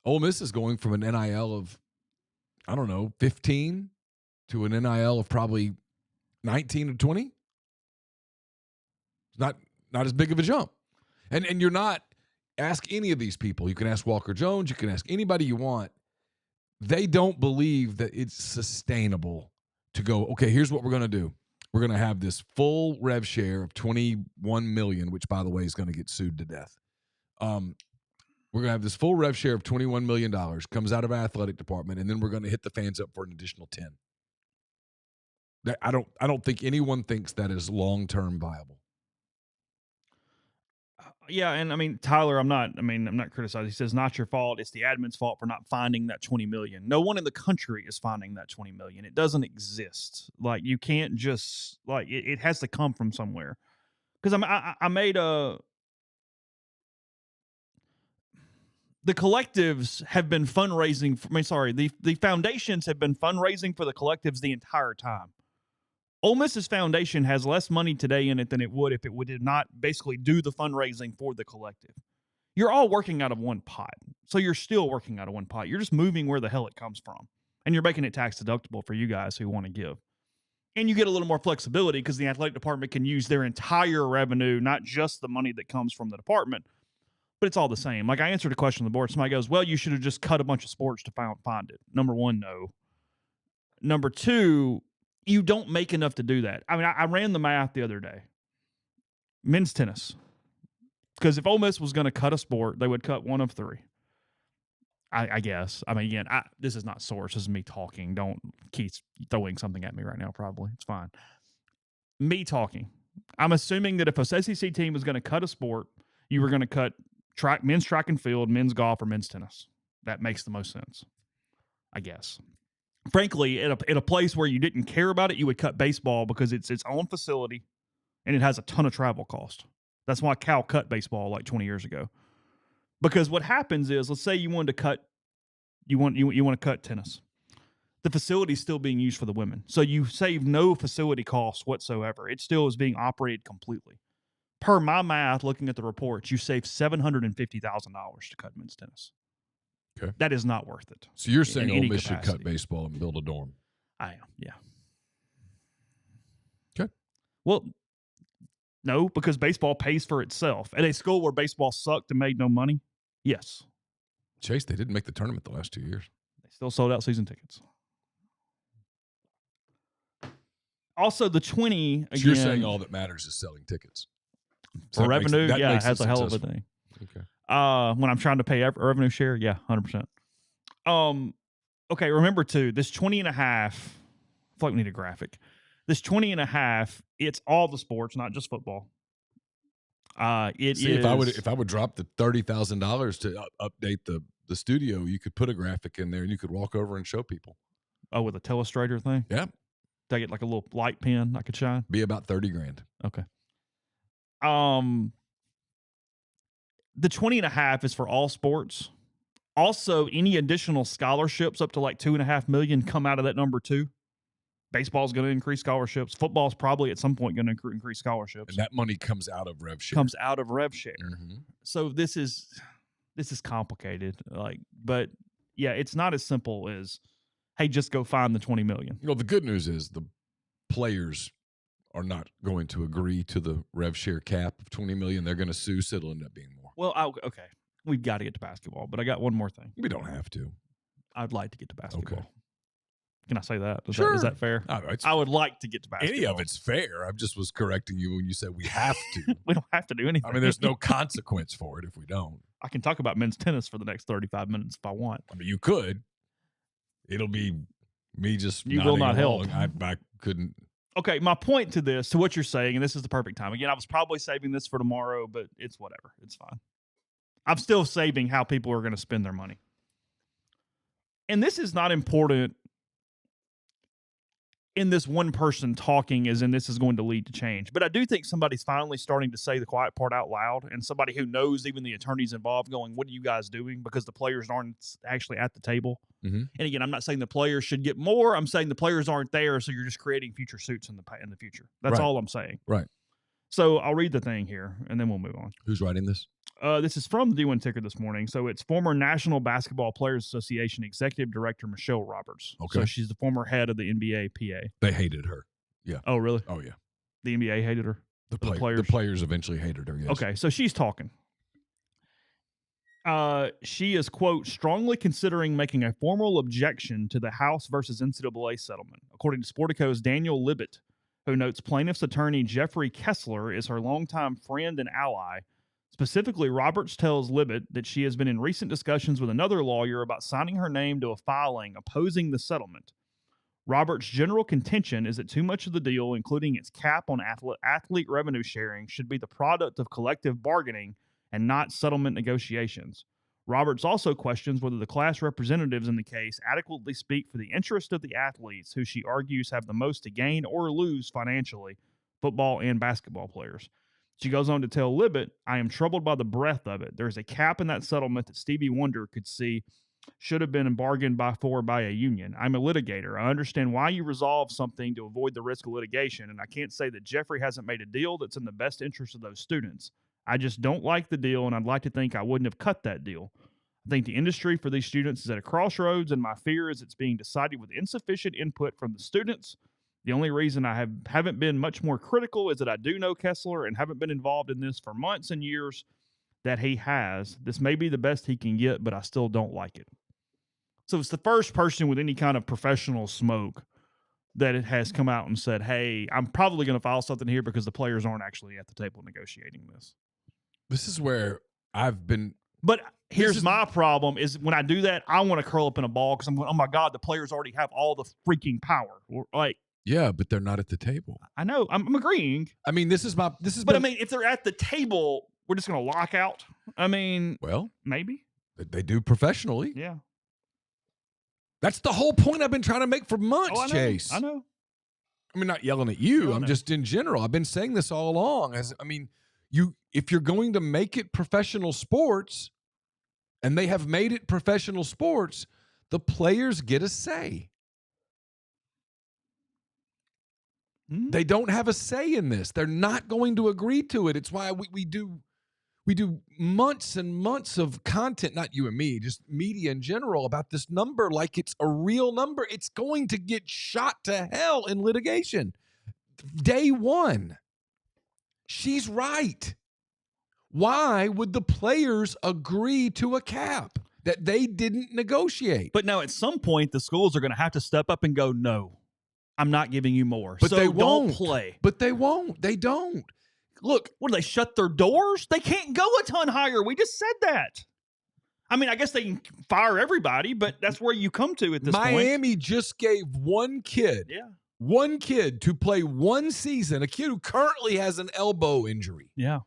Ole Miss is going from an NIL of, I don't know, 15 to an NIL of probably 19 or 20. It's not as big of a jump. And you're not, ask any of these people. You can ask Walker Jones. You can ask anybody you want. They don't believe that it's sustainable to go, okay, here's what we're going to do. We're going to have this full rev share of $21 million, which, by the way, is going to get sued to death. We're going to have this full rev share of $21 million, comes out of our athletic department, and then we're going to hit the fans up for an additional 10. I don't think anyone thinks that is long-term viable. Yeah, and I mean, Tyler, I'm not criticizing. He says, not your fault. It's the admin's fault for not finding that $20 million. No one in the country is finding that $20 million. It doesn't exist. Like, you can't just, like, it has to come from somewhere. Because I made the collectives have been fundraising. The foundations have been fundraising for the collectives the entire time. Ole Miss's foundation has less money today in it than it would if it did not basically do the fundraising for the collective. You're all working out of one pot. So you're still working out of one pot. You're just moving where the hell it comes from. And you're making it tax deductible for you guys who want to give. And you get a little more flexibility because the athletic department can use their entire revenue, not just the money that comes from the department. But it's all the same. Like, I answered a question on the board. Somebody goes, well, you should have just cut a bunch of sports to find it. Number one, no. Number two, you don't make enough to do that. I mean, I ran the math the other day. Men's tennis. Because if Ole Miss was going to cut a sport, they would cut one of three. I guess. I mean, again, this is not source. This is me talking. Don't keep throwing something at me right now, probably. It's fine. Me talking. I'm assuming that if a SEC team was going to cut a sport, you were going to cut men's track and field, men's golf, or men's tennis. That makes the most sense, I guess. Frankly, at a place where you didn't care about it, you would cut baseball because it's its own facility and it has a ton of travel cost. That's why Cal cut baseball like 20 years ago. Because what happens is, let's say you want to cut tennis. The facility is still being used for the women. So you save no facility costs whatsoever. It still is being operated completely. Per my math, looking at the reports, you save $750,000 to cut men's tennis. Okay. That is not worth it. So you're saying Ole Miss should cut baseball and build a dorm? I am, yeah. Okay. Well, no, because baseball pays for itself. At a school where baseball sucked and made no money, yes. Chase, they didn't make the tournament the last 2 years. They still sold out season tickets. Also, the 20, again. So you're saying all that matters is selling tickets. For revenue, yeah, it has a hell of a thing. Okay. When I'm trying to pay revenue share, yeah, 100%. Okay, remember too, this 20 and a half, I feel like we need a graphic. This 20 and a half, it's all the sports, not just football. If I would drop the $30,000 to update the studio, you could put a graphic in there and you could walk over and show people. Oh, with a telestrator thing? Yeah. Did I get like a little light pen I could shine? Be about $30,000. Okay. The 20 and a half is for all sports. Also, any additional scholarships up to like $2.5 million come out of that number too. Baseball's going to increase scholarships. Football's probably at some point going to increase scholarships. And that money comes out of rev share. Comes out of rev share. Mm-hmm. So this is complicated. But yeah, it's not as simple as, hey, just go find the $20 million. You know, the good news is the players are not going to agree to the rev share cap of $20 million. They're going to sue, so it'll end up being more. Well, okay. We've got to get to basketball, but I got one more thing. We don't have to. I'd like to get to basketball. Okay. Can I say that? Sure. Is that fair? I would like to get to basketball. Any of it's fair. I just was correcting you when you said we have to. We don't have to do anything. I mean, there's no consequence for it if we don't. I can talk about men's tennis for the next 35 minutes if I want. I mean, you could. It'll be me just You will not help. I couldn't. Okay, my point to what you're saying, and this is the perfect time. Again, I was probably saving this for tomorrow, but it's whatever. It's fine. I'm still saving how people are going to spend their money. And this is not important in this one person talking as in this is going to lead to change. But I do think somebody's finally starting to say the quiet part out loud, and somebody who knows even the attorneys involved going, what are you guys doing? Because the players aren't actually at the table. Mm-hmm. And again, I'm not saying the players should get more. I'm saying the players aren't there, so you're just creating future suits in the future. That's all I'm saying. Right. So I'll read the thing here, and then we'll move on. Who's writing this? This is from the D1 Ticker this morning. So it's former National Basketball Players Association Executive Director Michelle Roberts. Okay. So she's the former head of the NBA PA. They hated her. Yeah. Oh, really? Oh, yeah. The NBA hated her? The players eventually hated her, yes. Okay, so she's talking. She is, quote, strongly considering making a formal objection to the House versus NCAA settlement. According to Sportico's Daniel Libet, who notes plaintiff's attorney Jeffrey Kessler is her longtime friend and ally. Specifically, Roberts tells Libet that she has been in recent discussions with another lawyer about signing her name to a filing opposing the settlement. Roberts' general contention is that too much of the deal, including its cap on athlete revenue sharing, should be the product of collective bargaining and not settlement negotiations. Roberts also questions whether the class representatives in the case adequately speak for the interest of the athletes who she argues have the most to gain or lose financially, football and basketball players. She goes on to tell Libet, I am troubled by the breadth of it. There's a cap in that settlement that Stevie Wonder could see should have been bargained for by a union. I'm a litigator. I understand why you resolve something to avoid the risk of litigation, and I can't say that Jeffrey hasn't made a deal that's in the best interest of those students. I just don't like the deal, and I'd like to think I wouldn't have cut that deal. I think the industry for these students is at a crossroads, and my fear is it's being decided with insufficient input from the students. The only reason I haven't been much more critical is that I do know Kessler and haven't been involved in this for months and years that he has. This may be the best he can get, but I still don't like it. So it's the first person with any kind of professional smoke that it has come out and said, hey, I'm probably going to file something here because the players aren't actually at the table negotiating this. This is where I've been. But here's my problem is when I do that, I want to curl up in a ball because I'm going, oh my God, the players already have all the freaking power. Yeah, but they're not at the table. I know. I'm agreeing. I mean, But I mean, if they're at the table, we're just going to lock out. I mean, well, maybe they do professionally. Yeah. That's the whole point I've been trying to make for months, Chase. I know. I mean, not yelling at you. I'm just in general. I've been saying this all along. If you're going to make it professional sports, and they have made it professional sports, the players get a say. They don't have a say in this. They're not going to agree to it. It's why we do months and months of content, not you and me, just media in general, about this number like it's a real number. It's going to get shot to hell in litigation. Day one. She's right. Why would the players agree to a cap that they didn't negotiate? But now at some point, the schools are going to have to step up and go, no, I'm not giving you more. But so they won't. Don't play. But they won't. They don't. Look. What, do they shut their doors? They can't go a ton higher. We just said that. I mean, I guess they can fire everybody, but that's where you come to at this point. Miami just gave one kid to play one season, a kid who currently has an elbow injury. Yeah.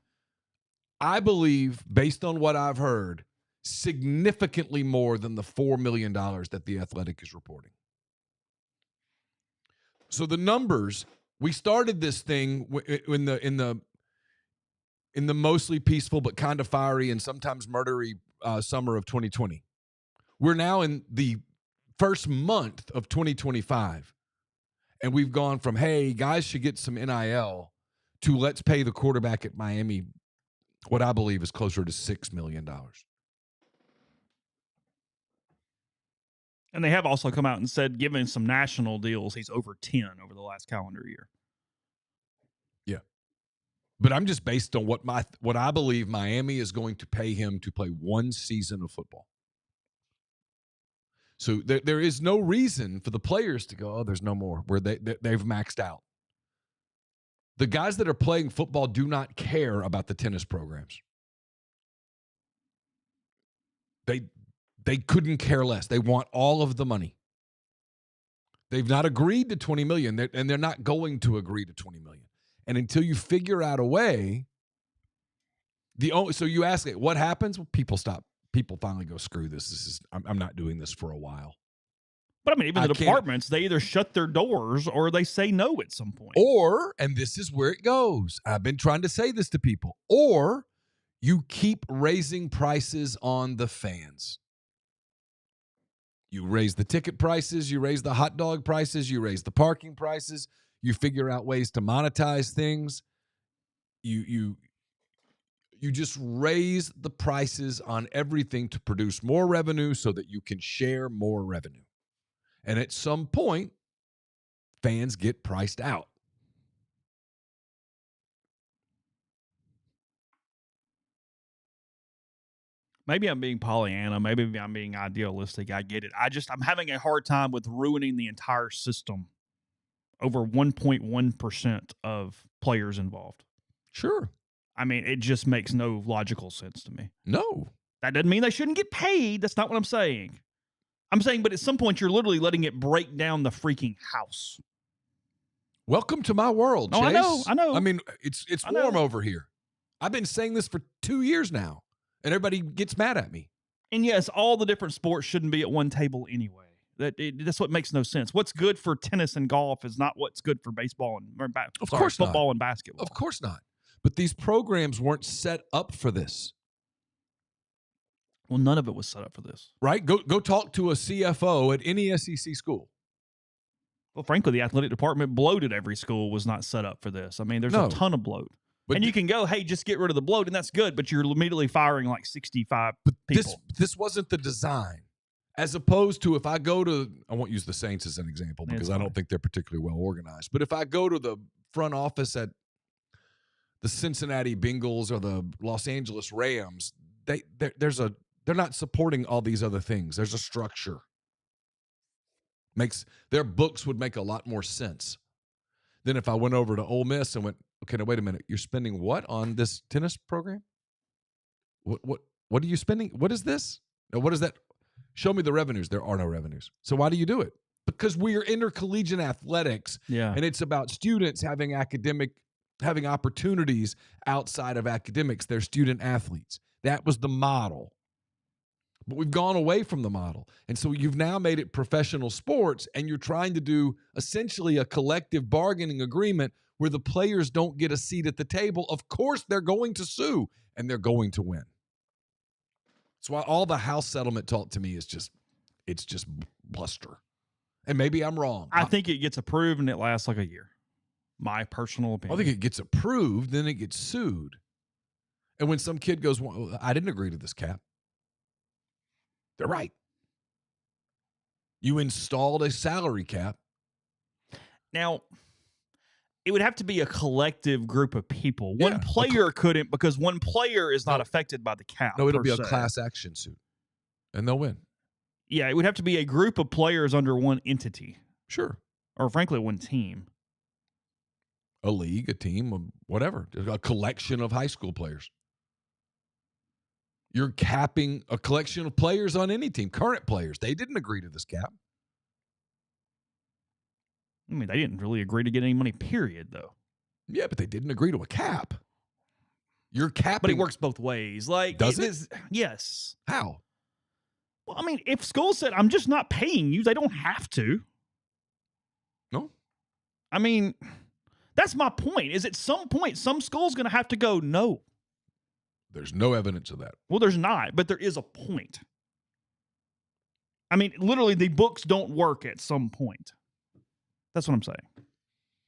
I believe, based on what I've heard, significantly more than the $4 million that The Athletic is reporting. So the numbers, we started this thing in the mostly peaceful but kind of fiery and sometimes murdery summer of 2020. We're now in the first month of 2025, and we've gone from, hey, guys should get some NIL to let's pay the quarterback at Miami what I believe is closer to $6 million. And they have also come out and said, given some national deals, he's over 10 over the last calendar year. Yeah. But I'm just based on what I believe Miami is going to pay him to play one season of football. So there is no reason for the players to go, oh, there's no more, where they've maxed out. The guys that are playing football do not care about the tennis programs. They couldn't care less. They want all of the money. They've not agreed to $20 million, and they're not going to agree to $20 million. And until you figure out a way, so you ask it, what happens? Well, people stop. People finally go, screw this. I'm not doing this for a while. But I mean, even the departments, they either shut their doors or they say no at some point. Or, and this is where it goes, I've been trying to say this to people, or you keep raising prices on the fans. You raise the ticket prices, you raise the hot dog prices, you raise the parking prices, you figure out ways to monetize things. You just raise the prices on everything to produce more revenue so that you can share more revenue. And at some point, fans get priced out. Maybe I'm being Pollyanna. Maybe I'm being idealistic. I get it. I'm having a hard time with ruining the entire system over 1.1% of players involved. Sure. I mean, it just makes no logical sense to me. No. That doesn't mean they shouldn't get paid. That's not what I'm saying. I'm saying, but at some point, you're literally letting it break down the freaking house. Welcome to my world, Chase. I know. I mean, it's warm over here. I've been saying this for 2 years now, and everybody gets mad at me. And yes, all the different sports shouldn't be at one table anyway. That's what makes no sense. What's good for tennis and golf is not what's good for baseball and football and basketball. Of course not. But these programs weren't set up for this. Well, none of it was set up for this. Right? Go talk to a CFO at any SEC school. Well, frankly, the athletic department bloat at every school was not set up for this. I mean, there's a ton of bloat. And you can go, hey, just get rid of the bloat, and that's good, but you're immediately firing like 65 people. This wasn't the design. As opposed to if I go to, I won't use the Saints as an example because I don't think they're particularly well organized. But if I go to the front office at the Cincinnati Bengals or the Los Angeles Rams, they're not supporting all these other things. There's a structure. Their books would make a lot more sense than if I went over to Ole Miss and went, okay, now wait a minute. You're spending what on this tennis program? What are you spending? What is this? Now, what is that? Show me the revenues. There are no revenues. So why do you do it? Because we are intercollegiate athletics. Yeah. And it's about students having opportunities outside of academics. They're student athletes. That was the model. But we've gone away from the model. And so you've now made it professional sports, and you're trying to do essentially a collective bargaining agreement where the players don't get a seat at the table. Of course, they're going to sue, and they're going to win. That's why all the house settlement talk to me is just bluster. And maybe I'm wrong. I think it gets approved and it lasts like a year. My personal opinion. I think it gets approved, then it gets sued. And when some kid goes, well, I didn't agree to this cap. They're right. You installed a salary cap. Now, it would have to be a collective group of people. One player couldn't because one player is not affected by the cap. No, it'll be a class action suit, and they'll win. Yeah, it would have to be a group of players under one entity. Sure. Or frankly, one team. A league, a team, whatever. A collection of high school players. You're capping a collection of players on any team, current players. They didn't agree to this cap. I mean, they didn't really agree to get any money, period, though. Yeah, but they didn't agree to a cap. You're capping. But it works both ways. Like, does it? Yes. How? Well, I mean, if schools said, I'm just not paying you, they don't have to. No. I mean, that's my point, is at some point, some school's going to have to go, no. There's no evidence of that. Well, there's not, but there is a point. I mean, literally, the books don't work at some point. That's what I'm saying.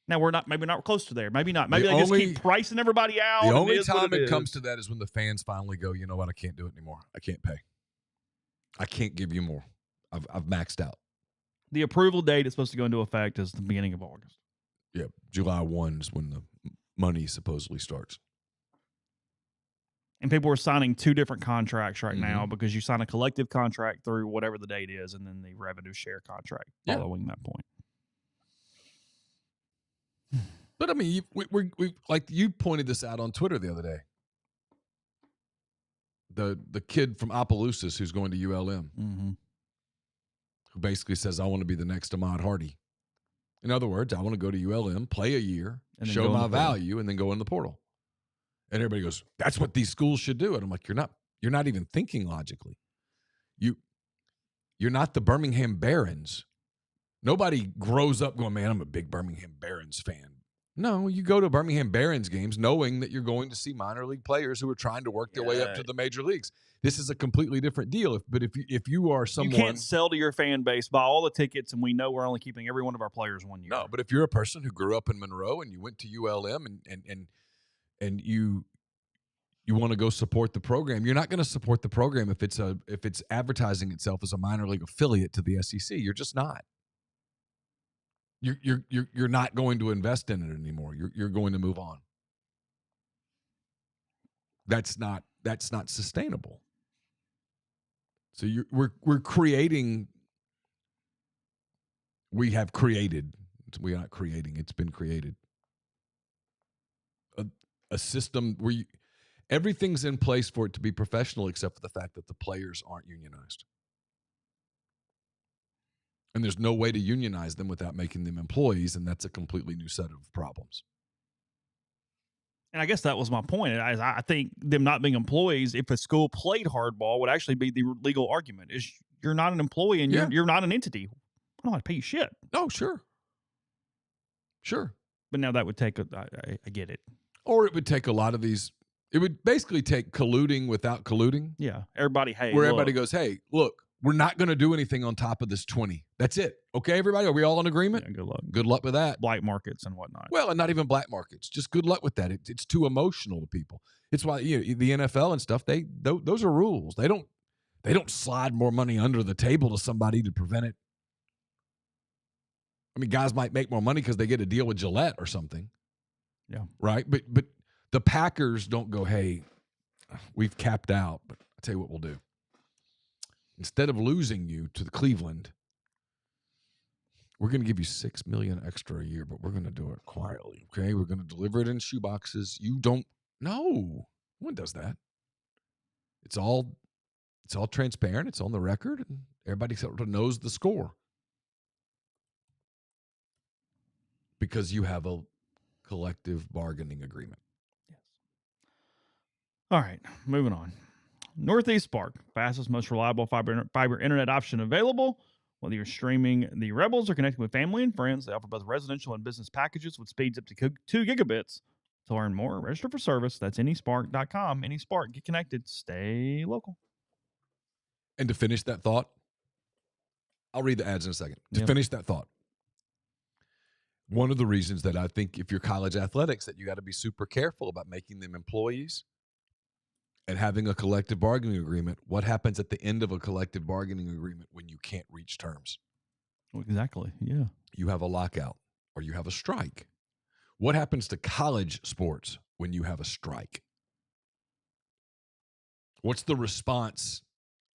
Now, maybe not close to there. Maybe not. Maybe they just keep pricing everybody out. The only time it comes to that is when the fans finally go, you know what, I can't do it anymore. I can't pay. I can't give you more. I've maxed out. The approval date is supposed to go into effect is the beginning of August. Yeah, July 1 is when the money supposedly starts. And people are signing 2 different contracts right now because you sign a collective contract through whatever the date is, and then the revenue share contract following that point. But I mean, we like you pointed this out on Twitter the other day. The kid from Opelousas who's going to ULM, who basically says, "I want to be the next Ahmad Hardy." In other words, I want to go to ULM, play a year, show my value, and then go in the portal. And everybody goes, "That's what these schools should do." And I'm like, "You're not even thinking logically. You're not the Birmingham Barons. Nobody grows up going, man, I'm a big Birmingham Barons fan. No, you go to Birmingham Barons games knowing that you're going to see minor league players who are trying to work their way up to the major leagues. This is a completely different deal. But if you are someone, you can't sell to your fan base, buy all the tickets, and we know we're only keeping every one of our players 1 year. No, but if you're a person who grew up in Monroe and you went to ULM and you want to go support the program, you're not going to support the program if it's advertising itself as a minor league affiliate to the SEC. You're just not. You're not going to invest in it anymore. You're going to move on. That's not sustainable. So we're creating. We have created. We are not creating. It's been created. A system where everything's in place for it to be professional, except for the fact that the players aren't unionized. And there's no way to unionize them without making them employees, and that's a completely new set of problems. And I guess that was my point. I think them not being employees, if a school played hardball, would actually be the legal argument. Is you're not an employee and you're not an entity. I don't have to pay you shit. Oh, sure. But now that would take I get it. Or it would take a lot of these. It would basically take colluding without colluding. Yeah. Everybody, everybody goes, hey, look, we're not going to do anything on top of this 20. That's it. Okay, everybody? Are we all in agreement? Yeah, good luck. Good luck with that. Black markets and whatnot. Well, and not even black markets. Just good luck with that. It's too emotional to people. It's why the NFL and stuff, those are rules. They don't slide more money under the table to somebody to prevent it. I mean, guys might make more money because they get a deal with Gillette or something. Yeah. Right? But the Packers don't go, hey, we've capped out, but I'll tell you what we'll do. Instead of losing you to the Cleveland, we're going to give you $6 million extra a year, but we're going to do it quietly. Okay, we're going to deliver it in shoe boxes. You don't. No one does that. It's all transparent. It's on the record, and everybody sort of knows the score because you have a collective bargaining agreement. Yes. All right, moving on. Northeast Spark, fastest, most reliable fiber internet option available. Whether you're streaming the Rebels or connecting with family and friends, they offer both residential and business packages with speeds up to 2 gigabits. To learn more, register for service. That's AnySpark.com. AnySpark, get connected, stay local. And to finish that thought, I'll read the ads in a second. To finish that thought, one of the reasons that I think if you're college athletics that you got to be super careful about making them employees and having a collective bargaining agreement. What happens at the end of a collective bargaining agreement when you can't reach terms? Exactly, yeah. You have a lockout or you have a strike. What happens to college sports when you have a strike? What's the response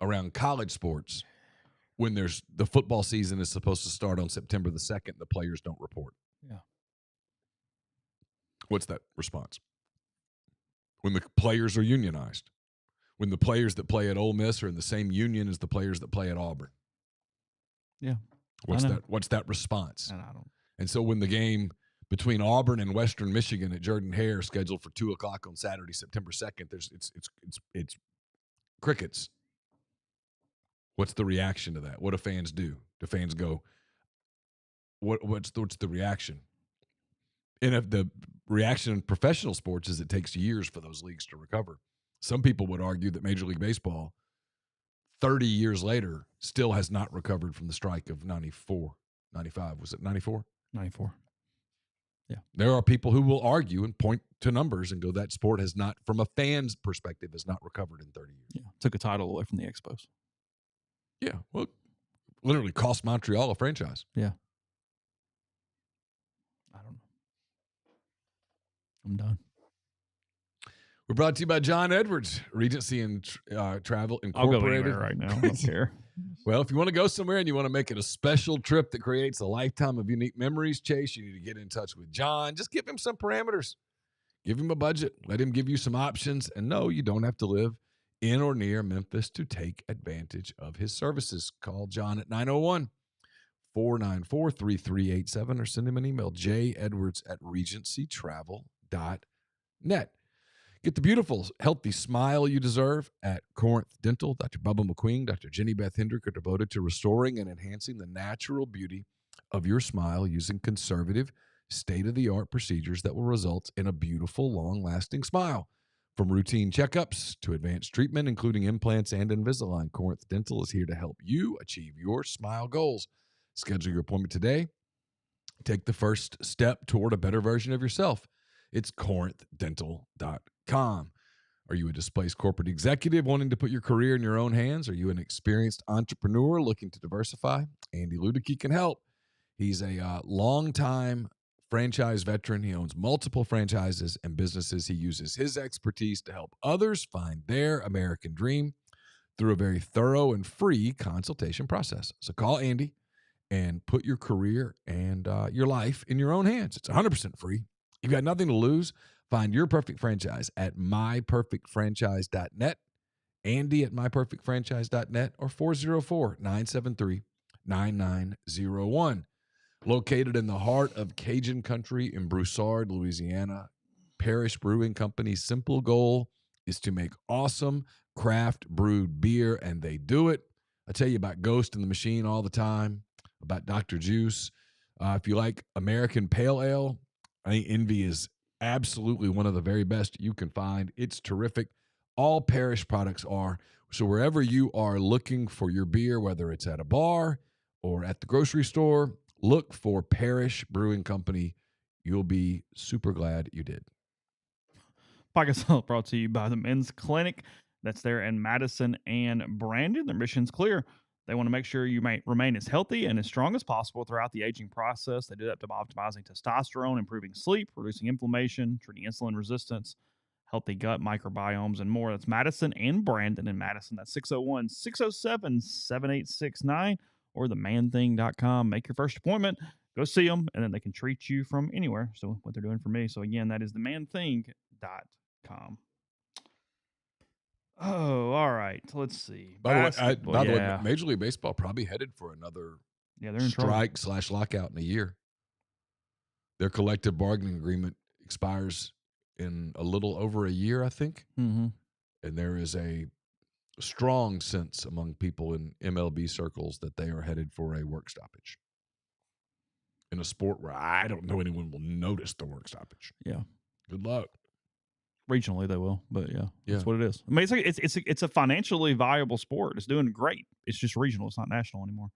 around college sports when the football season is supposed to start on September the 2nd, the players don't report? Yeah. What's that response? When the players are unionized, when the players that play at Ole Miss are in the same union as the players that play at Auburn. Yeah. What's that response? And I don't. And so when the game between Auburn and Western Michigan at Jordan Hare scheduled for 2:00 on Saturday, September 2nd, it's crickets. What's the reaction to that? What do fans do? Do fans go, what's the reaction? And if the reaction in professional sports is it takes years for those leagues to recover. Some people would argue that Major League Baseball, 30 years later, still has not recovered from the strike of 94, 95. Was it 94? 94. Yeah. There are people who will argue and point to numbers and go, that sport has not, from a fan's perspective, has not recovered in 30 years. Yeah. Took a title away from the Expos. Yeah. Well, literally cost Montreal a franchise. Yeah. I don't know. I'm done. We're brought to you by John Edwards, Regency and Travel Incorporated. I'll go anywhere right now. I don't care. Well, if you want to go somewhere and you want to make it a special trip that creates a lifetime of unique memories, Chase, you need to get in touch with John. Just give him some parameters. Give him a budget. Let him give you some options. And no, you don't have to live in or near Memphis to take advantage of his services. Call John at 901-494-3387 or send him an email, j.edwards@regencytravel.net. Get the beautiful, healthy smile you deserve at Corinth Dental. Dr. Bubba McQueen, Dr. Jenny Beth Hendrick are devoted to restoring and enhancing the natural beauty of your smile using conservative, state-of-the-art procedures that will result in a beautiful, long-lasting smile. From routine checkups to advanced treatment, including implants and Invisalign, Corinth Dental is here to help you achieve your smile goals. Schedule your appointment today. Take the first step toward a better version of yourself. It's corinthdental.com. Are you a displaced corporate executive wanting to put your career in your own hands? Are you an experienced entrepreneur looking to diversify? Andy Ludicky can help. He's a longtime franchise veteran. He owns multiple franchises and businesses. He uses his expertise to help others find their American dream through a very thorough and free consultation process. So call Andy and put your career and your life in your own hands. It's 100% free. You've got nothing to lose. Find your perfect franchise at myperfectfranchise.net, Andy at myperfectfranchise.net, or 404-973-9901. Located in the heart of Cajun country in Broussard, Louisiana, Parrish Brewing Company's simple goal is to make awesome craft brewed beer, and they do it. I tell you about Ghost in the Machine all the time, about Dr. Juice. If you like American Pale Ale, I think Envy is absolutely one of the very best you can find. It's terrific. All Parrish products are. So wherever you are looking for your beer, whether it's at a bar or at the grocery store, look for Parrish Brewing Company. You'll be super glad you did. Podcast brought to you by the Men's Clinic. That's there in Madison and Brandon. Their mission's clear. They want to make sure you may remain as healthy and as strong as possible throughout the aging process. They do that by optimizing testosterone, improving sleep, reducing inflammation, treating insulin resistance, healthy gut microbiomes, and more. That's Madison and Brandon in Madison. That's 601-607-7869 or themanthing.com. Make your first appointment. Go see them, and then they can treat you from anywhere. So what they're doing for me. So, again, that is themanthing.com. Oh, all right. Let's see. By the way, Major League Baseball probably headed for another they're in strike/lockout in a year. Their collective bargaining agreement expires in a little over a year, I think. Mm-hmm. And there is a strong sense among people in MLB circles that they are headed for a work stoppage in a sport where I don't know anyone will notice the work stoppage. Yeah. Good luck. Regionally, they will, but that's what it is. I mean, it's a financially viable sport. It's doing great. It's just regional. It's not national anymore.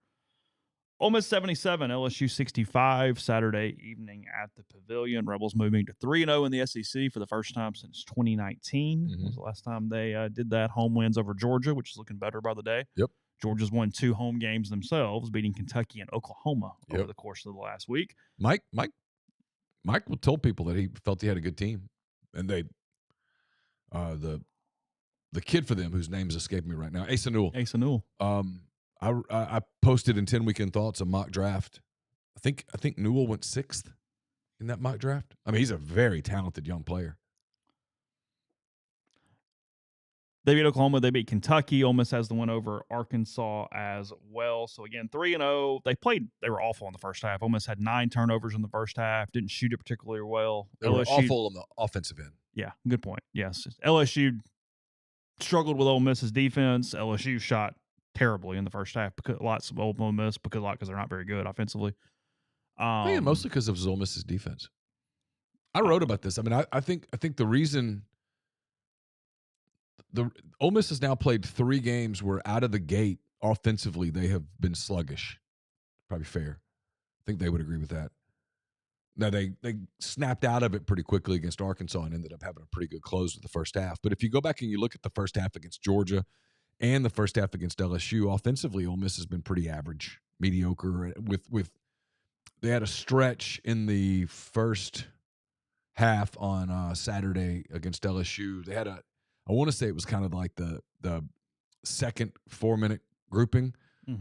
Ole Miss 77, LSU 65, Saturday evening at the Pavilion. Rebels moving to 3-0 in the SEC for the first time since 2019. Mm-hmm. Was the last time they did that. Home wins over Georgia, which is looking better by the day. Yep. Georgia's won 2 home games themselves, beating Kentucky and Oklahoma over the course of the last week. Mike told people that he felt he had a good team, and they the kid for them whose name's escaping me right now, Asa Newell. I posted in 10 Weekend Thoughts a mock draft. I think Newell went 6th in that mock draft. I mean, he's a very talented young player. They beat Oklahoma. They beat Kentucky. Ole Miss has the win over Arkansas as well. So, again, 3-0. They were awful in the first half. Ole Miss had 9 turnovers in the first half. Didn't shoot it particularly well. They were awful on the offensive end. Yeah, good point. Yes. LSU struggled with Ole Miss's defense. LSU shot terribly in the first half because lots of Ole Miss because they're not very good offensively. Mostly because of Ole Miss's defense. I wrote about this. I mean, I think the reason the Ole Miss has now played 3 games where out of the gate offensively, they have been sluggish. Probably fair. I think they would agree with that. Now, they snapped out of it pretty quickly against Arkansas and ended up having a pretty good close to the first half. But if you go back and you look at the first half against Georgia and the first half against LSU, offensively, Ole Miss has been pretty average, mediocre. With they had a stretch in the first half on Saturday against LSU. They had I want to say it was kind of like the second 4-minute grouping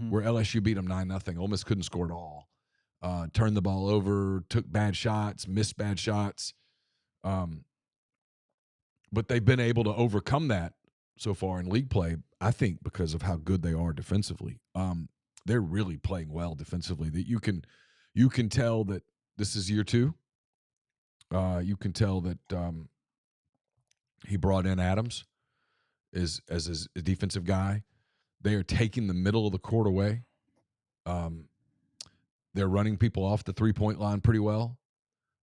where LSU beat them 9-0. Ole Miss couldn't score at all. Turned the ball over, took bad shots, missed bad shots. But they've been able to overcome that so far in league play, I think, because of how good they are defensively. They're really playing well defensively. That you can tell that this is year 2. You can tell that he brought in Adams as his defensive guy. They are taking the middle of the court away. They're running people off the three-point line pretty well.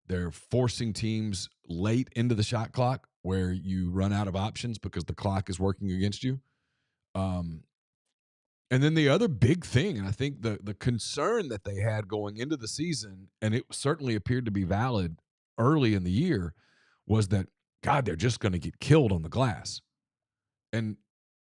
They're forcing teams late into the shot clock where you run out of options because the clock is working against you. And then the other big thing, and I think the concern that they had going into the season, and it certainly appeared to be valid early in the year, was that, God, they're just going to get killed on the glass. And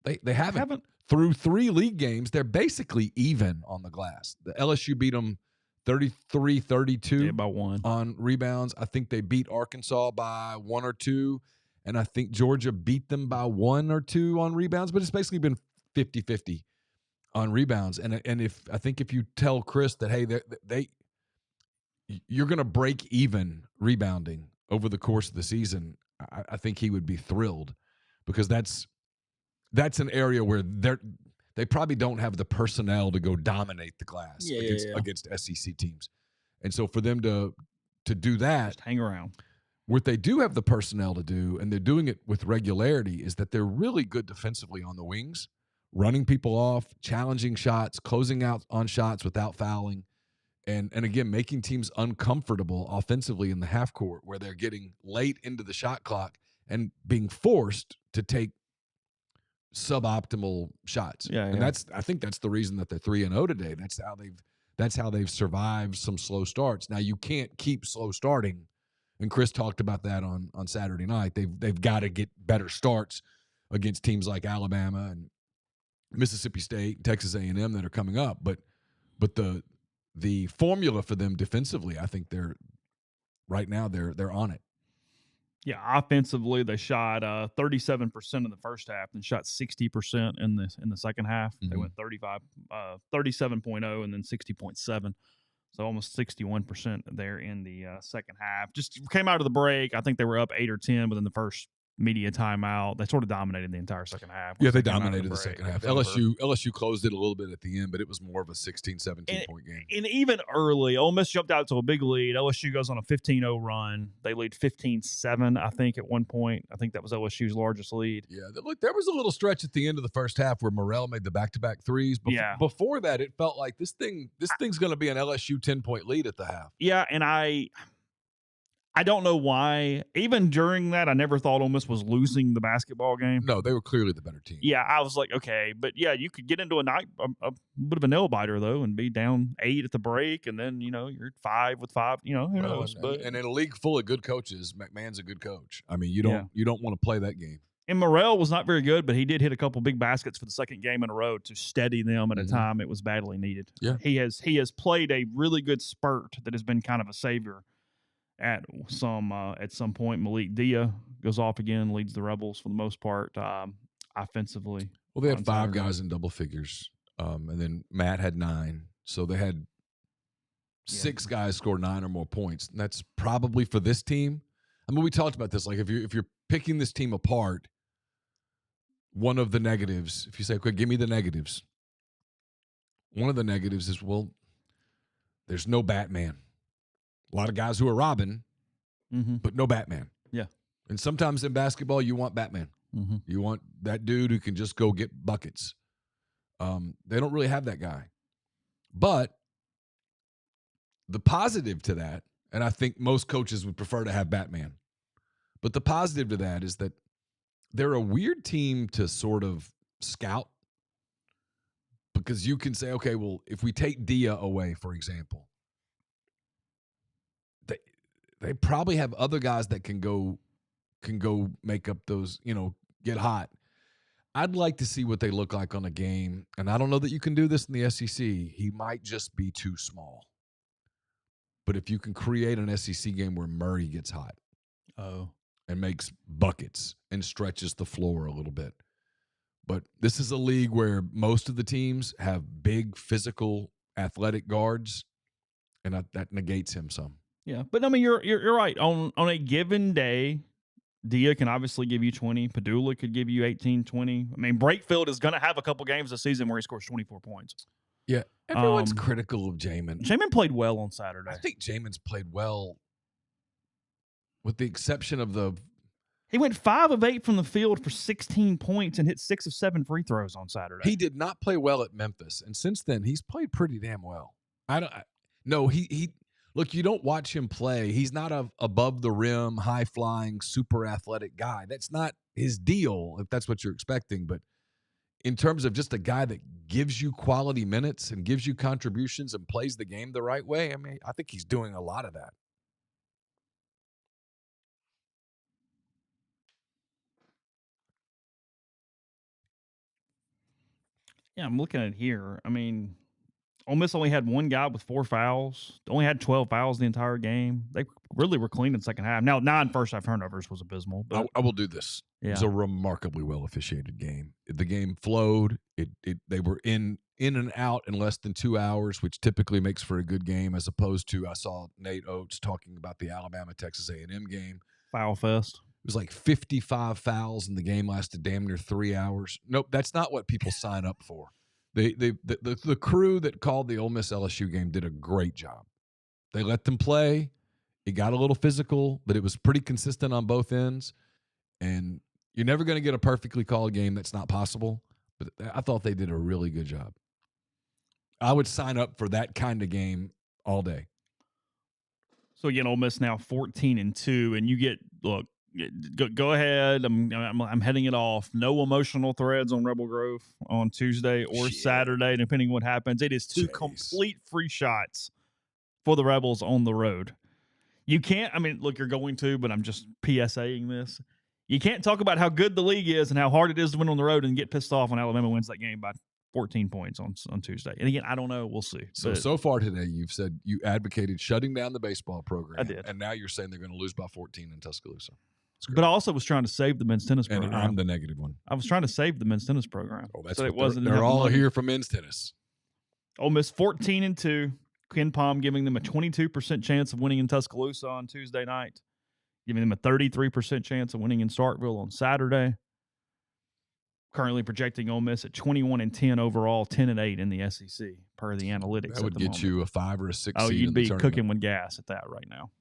they haven't. Through 3 league games, they're basically even on the glass. The LSU beat them 33-32 by 1 on rebounds. I think they beat Arkansas by 1 or 2, and I think Georgia beat them by 1 or 2 on rebounds, but it's basically been 50-50 on rebounds. And if you tell Chris that, hey, you're going to break even rebounding over the course of the season, I think he would be thrilled, because that's an area where they probably don't have the personnel to go dominate the glass against SEC teams. And so for them to do that, just hang around. What they do have the personnel to do, and they're doing it with regularity, is that they're really good defensively on the wings, running people off, challenging shots, closing out on shots without fouling, and again, making teams uncomfortable offensively in the half court where they're getting late into the shot clock and being forced to take suboptimal shots. And I think that's the reason that they're 3-0 today. That's how they've survived some slow starts. Now, you can't keep slow starting, and Chris talked about that on Saturday night. They've got to get better starts against teams like Alabama and Mississippi State, Texas A&M that are coming up. But the formula for them defensively, I think they're on it. Yeah, offensively, they shot 37% in the first half and shot 60% in the second half. Mm-hmm. They went 37.0 and then 60.7. So almost 61% there in the second half. Just came out of the break. I think they were up 8 or 10 within the first media timeout. They sort of dominated the entire second half. Yeah, they dominated the second half. LSU closed it a little bit at the end, but it was more of a 16, 17-point game. And even early, Ole Miss jumped out to a big lead. LSU goes on a 15-0 run. They lead 15-7, I think, at one point. I think that was LSU's largest lead. Yeah, look, there was a little stretch at the end of the first half where Morrell made the back-to-back threes. Before that, it felt like this thing's going to be an LSU 10-point lead at the half. Yeah, and I don't know why. Even during that, I never thought Ole Miss was losing the basketball game. No, they were clearly the better team. Yeah, I was like, okay. But, yeah, you could get into a bit of a nail-biter, though, and be down 8 at the break, and then, you're 5 with 5. Who knows? And in a league full of good coaches, McMahon's a good coach. I mean, you don't want to play that game. And Morrell was not very good, but he did hit a couple big baskets for the second game in a row to steady them at a time it was badly needed. Yeah. He has played a really good spurt that has been kind of a savior at some point. Malik Dia goes off again, leads the Rebels for the most part offensively. Well, they had 5 guys in double figures, and then Matt had 9. So they had 6 guys score 9 or more points. And that's probably for this team. I mean, we talked about this. Like, if you're picking this team apart, one of the negatives, if you say, okay, give me the negatives. One of the negatives is, well, there's no Batman. A lot of guys who are robbing, but no Batman. Yeah. And sometimes in basketball, you want Batman. Mm-hmm. You want that dude who can just go get buckets. They don't really have that guy. But the positive to that, and I think most coaches would prefer to have Batman, but the positive to that is that they're a weird team to sort of scout because you can say, okay, well, if we take Dia away, for example, they probably have other guys that can go make up those, get hot. I'd like to see what they look like on a game, and I don't know that you can do this in the SEC. He might just be too small. But if you can create an SEC game where Murray gets hot and makes buckets and stretches the floor a little bit. But this is a league where most of the teams have big, physical, athletic guards, and that negates him some. Yeah, but I mean, you're right. On a given day, Dia can obviously give you 20. Padula could give you 18, 20. I mean, Brakefield is going to have a couple games this season where he scores 24 points. Yeah, everyone's critical of Jamin. Jamin played well on Saturday. I think Jamin's played well, with the exception of he went 5 of 8 from the field for 16 points and hit 6 of 7 free throws on Saturday. He did not play well at Memphis, and since then he's played pretty damn well. Look, you don't watch him play. He's not a above the rim, high flying, super athletic guy. That's not his deal, if that's what you're expecting. But in terms of just a guy that gives you quality minutes and gives you contributions and plays the game the right way, I mean, I think he's doing a lot of that. Yeah, I'm looking at it here. I mean, Ole Miss only had one guy with 4 fouls. They only had 12 fouls the entire game. They really were clean in the second half. Now, 9 first-half turnovers was abysmal. But I will do this. Yeah. It was a remarkably well-officiated game. The game flowed. They were in and out in less than 2 hours, which typically makes for a good game, as opposed to I saw Nate Oates talking about the Alabama-Texas A&M game. Foul fest. It was like 55 fouls, and the game lasted damn near 3 hours. Nope, that's not what people sign up for. The crew that called the Ole Miss LSU game did a great job. They let them play. It got a little physical, but it was pretty consistent on both ends. And you're never going to get a perfectly called game. That's not possible. But I thought they did a really good job. I would sign up for that kind of game all day. So again, Ole Miss now 14-2, and you get Go ahead. I'm heading it off. No emotional threads on Rebel Grove on Tuesday or Saturday, depending what happens. It is 2 complete free shots for the Rebels on the road. You can't. I mean, look, you're going to, but I'm just PSAing this. You can't talk about how good the league is and how hard it is to win on the road and get pissed off when Alabama wins that game by 14 points on Tuesday. And again, I don't know. We'll see. So far today, you've said you advocated shutting down the baseball program. I did. And now you're saying they're going to lose by 14 in Tuscaloosa. But I also was trying to save the men's tennis program. And I'm the negative one. I was trying to save the men's tennis program. Oh, that's so they're all here for men's tennis. Ole Miss 14-2. Ken Palm giving them a 22% chance of winning in Tuscaloosa on Tuesday night, giving them a 33% chance of winning in Starkville on Saturday. Currently projecting Ole Miss at 21-10 overall, 10-8 in the SEC per the analytics. That would get you a 5 or a 6. Oh, you'd be cooking with gas at that right now.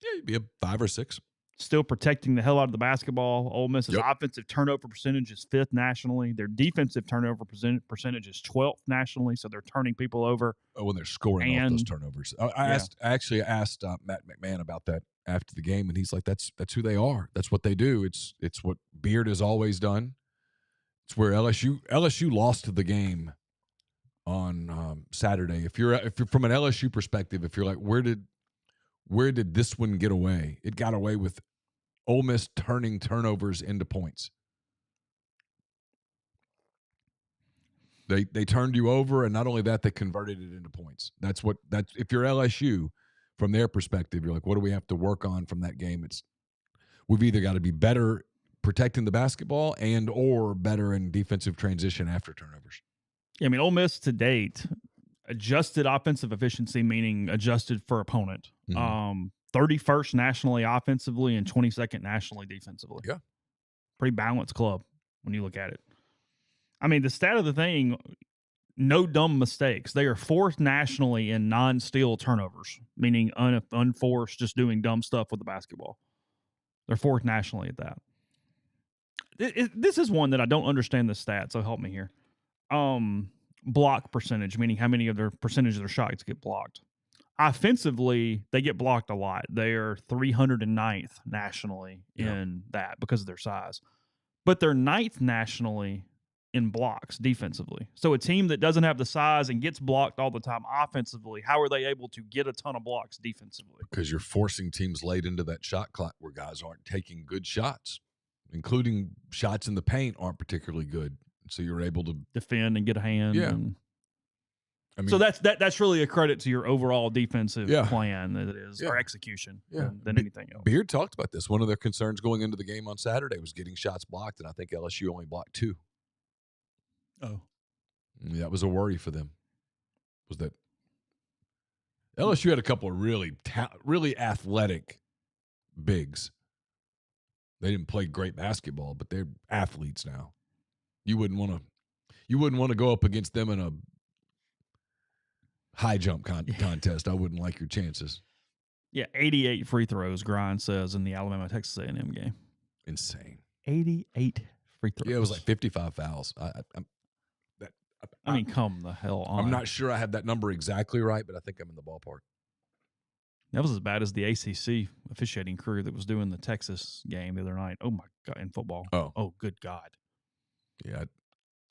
Yeah, you'd be a 5 or 6. Still protecting the hell out of the basketball. Ole Miss's offensive turnover percentage is 5th nationally. Their defensive turnover percentage is 12th nationally, so they're turning people over. Oh, when they're scoring off those turnovers. I actually asked Matt McMahon about that after the game, and he's like, "That's who they are. That's what they do. It's what Beard has always done. It's where LSU lost the game on Saturday. If you're from an LSU perspective, if you're like, where did this one get away? It got away with Ole Miss turning turnovers into points. They turned you over, and not only that, they converted it into points. That's if you're LSU, from their perspective, you're like, what do we have to work on from that game? We've either got to be better protecting the basketball and or better in defensive transition after turnovers. Yeah, I mean, Ole Miss to date, adjusted offensive efficiency, meaning adjusted for opponent. 31st nationally offensively and 22nd nationally defensively. Yeah. Pretty balanced club when you look at it. I mean, the stat of the thing, no dumb mistakes. They are 4th nationally in non-steal turnovers, meaning unforced, just doing dumb stuff with the basketball. They're 4th nationally at that. This is one that I don't understand the stat, so help me here. Block percentage, meaning how many of their percentage of their shots get blocked. Offensively, they get blocked a lot. They are 309th nationally in that because of their size. But they're 9th nationally in blocks defensively. So a team that doesn't have the size and gets blocked all the time offensively, how are they able to get a ton of blocks defensively? Because you're forcing teams late into that shot clock where guys aren't taking good shots, including shots in the paint aren't particularly good. So you're able to defend and get a hand. Yeah. I mean, so that's really a credit to your overall defensive plan that it is, or execution than anything else. Beard talked about this. One of their concerns going into the game on Saturday was getting shots blocked, and I think LSU only blocked 2. Oh. That was a worry for them. Was that LSU had a couple of really athletic bigs. They didn't play great basketball, but they're athletes now. You wouldn't want to go up against them in a high jump contest. I wouldn't like your chances. Yeah, 88 free throws, Grind says, in the Alabama-Texas A&M game. Insane. 88 free throws. Yeah, it was like 55 fouls. I mean, come the hell on. I'm not sure I have that number exactly right, but I think I'm in the ballpark. That was as bad as the ACC officiating crew that was doing the Texas game the other night. Oh, my God, in football. Oh, good God. Yeah,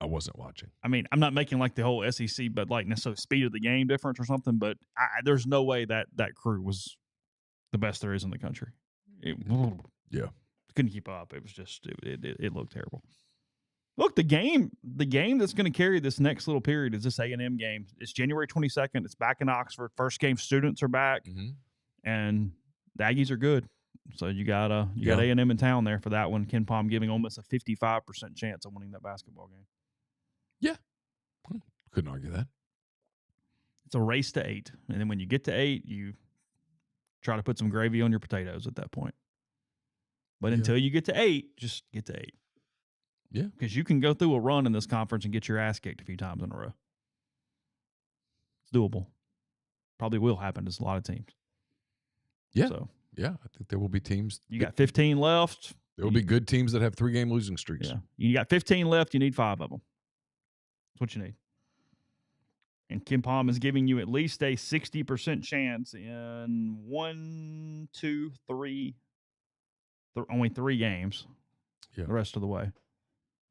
I wasn't watching. I mean, I'm not making like the whole SEC, but like necessarily speed of the game difference or something, but there's no way that crew was the best there is in the country. Couldn't keep up. It was just, it looked terrible. Look, the game that's going to carry this next little period is this A&M game. It's January 22nd. It's back in Oxford. First game students are back, and the Aggies are good. So you got A&M in town there for that one. Ken Palm giving almost a 55% chance of winning that basketball game. Yeah, couldn't argue that. It's a race to 8, and then when you get to 8, you try to put some gravy on your potatoes at that point. But until you get to 8, just get to 8. Yeah. Because you can go through a run in this conference and get your ass kicked a few times in a row. It's doable. Probably will happen to a lot of teams. Yeah. So, yeah, I think there will be teams. You got 15 left. There will be good teams that have 3-game losing streaks. Yeah. You got 15 left. You need 5 of them. That's what you need. And Ken Palm is giving you at least a 60% chance in 1, 2, 3, only 3 games the rest of the way.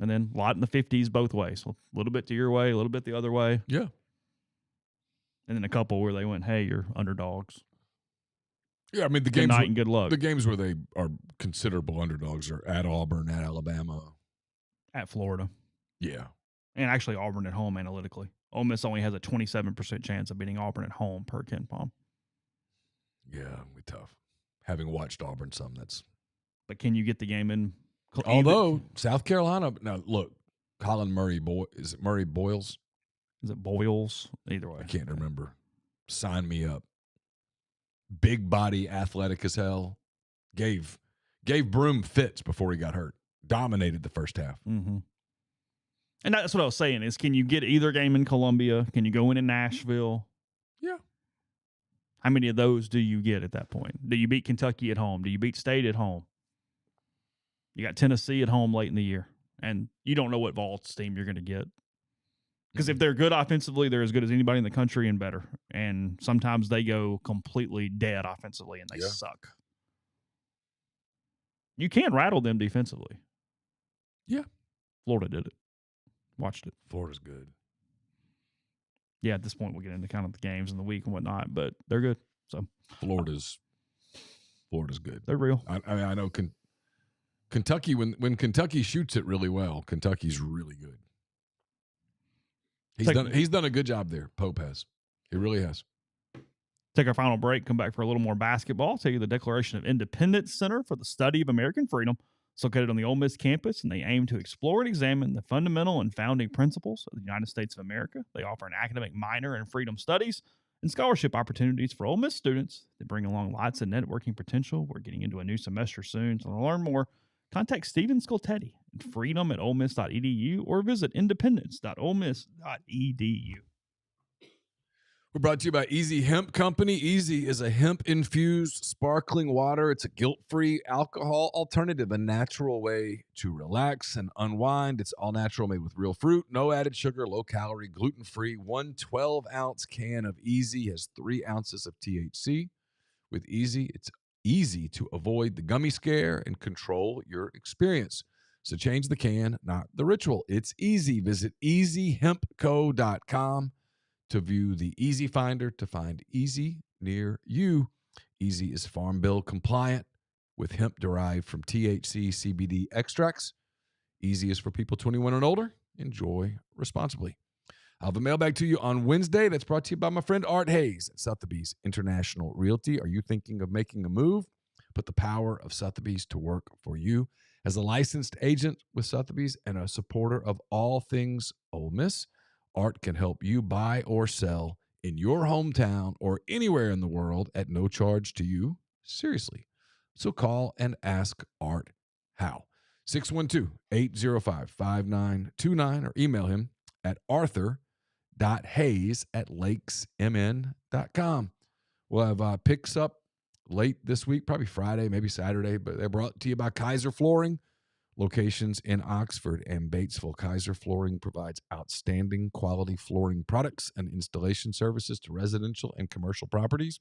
And then a lot in the 50s both ways. So a little bit to your way, a little bit the other way. Yeah. And then a couple where they went, hey, you're underdogs. Yeah, I mean, good night and good luck. The games where they are considerable underdogs are at Auburn, at Alabama. At Florida. Yeah. And actually Auburn at home analytically. Ole Miss only has a 27% chance of beating Auburn at home per Ken Palm. Yeah, it'll be tough. Having watched Auburn some, that's... But can you get the game in? Although, South Carolina... Now, look, Colin Murray... Is it Murray Boyles? Is it Boyles? Either way. I can't remember. Sign me up. Big body, athletic as hell. Gave Broom fits before he got hurt. Dominated the first half. Mm-hmm. And that's what I was saying is, can you get either game in Columbia? Can you go in Nashville? Yeah. How many of those do you get at that point? Do you beat Kentucky at home? Do you beat State at home? You got Tennessee at home late in the year, and you don't know what Vault's team you're going to get. Because if they're good offensively, they're as good as anybody in the country and better. And sometimes they go completely dead offensively, and they suck. You can rattle them defensively. Yeah. Florida did it. Watched it. Florida's good. Yeah, at this point, we'll get into kind of the games in the week and whatnot, but they're good. So Florida's good. They're real. I know Kentucky, when Kentucky shoots it really well, Kentucky's really good. He's done a good job there, Pope has. He really has. Take our final break, come back for a little more basketball. Tell you the Declaration of Independence Center for the Study of American Freedom. It's located on the Ole Miss campus, and they aim to explore and examine the fundamental and founding principles of the United States of America. They offer an academic minor in freedom studies and scholarship opportunities for Ole Miss students. They bring along lots of networking potential. We're getting into a new semester soon, so to learn more, contact Stephen Scoltetti at freedom@olemiss.edu or visit independence.olemiss.edu. We're brought to you by Easy Hemp Company. Easy is a hemp-infused sparkling water. It's a guilt-free alcohol alternative, a natural way to relax and unwind. It's all natural, made with real fruit, no added sugar, low-calorie, gluten-free. One 12-ounce can of Easy has 3 ounces of THC. With Easy, it's easy to avoid the gummy scare and control your experience. So change the can, not the ritual. It's easy. Visit easyhempco.com to view the Easy Finder to find Easy near you. Easy is Farm Bill compliant with hemp derived from THC CBD extracts. Easy is for people 21 and older. Enjoy responsibly. I'll have a mailbag to you on Wednesday. That's brought to you by my friend Art Hayes at Sotheby's International Realty. Are you thinking of making a move? Put the power of Sotheby's to work for you. As a licensed agent with Sotheby's and a supporter of all things Ole Miss, Art can help you buy or sell in your hometown or anywhere in the world at no charge to you. Seriously. So call and ask Art how. 612-805-5929 or email him at arthur.hayes@lakesmn.com. We'll have picks up late this week, probably Friday, maybe Saturday, but they're brought to you by Kaiser Flooring. Locations in Oxford and Batesville. Kaiser Flooring provides outstanding quality flooring products and installation services to residential and commercial properties.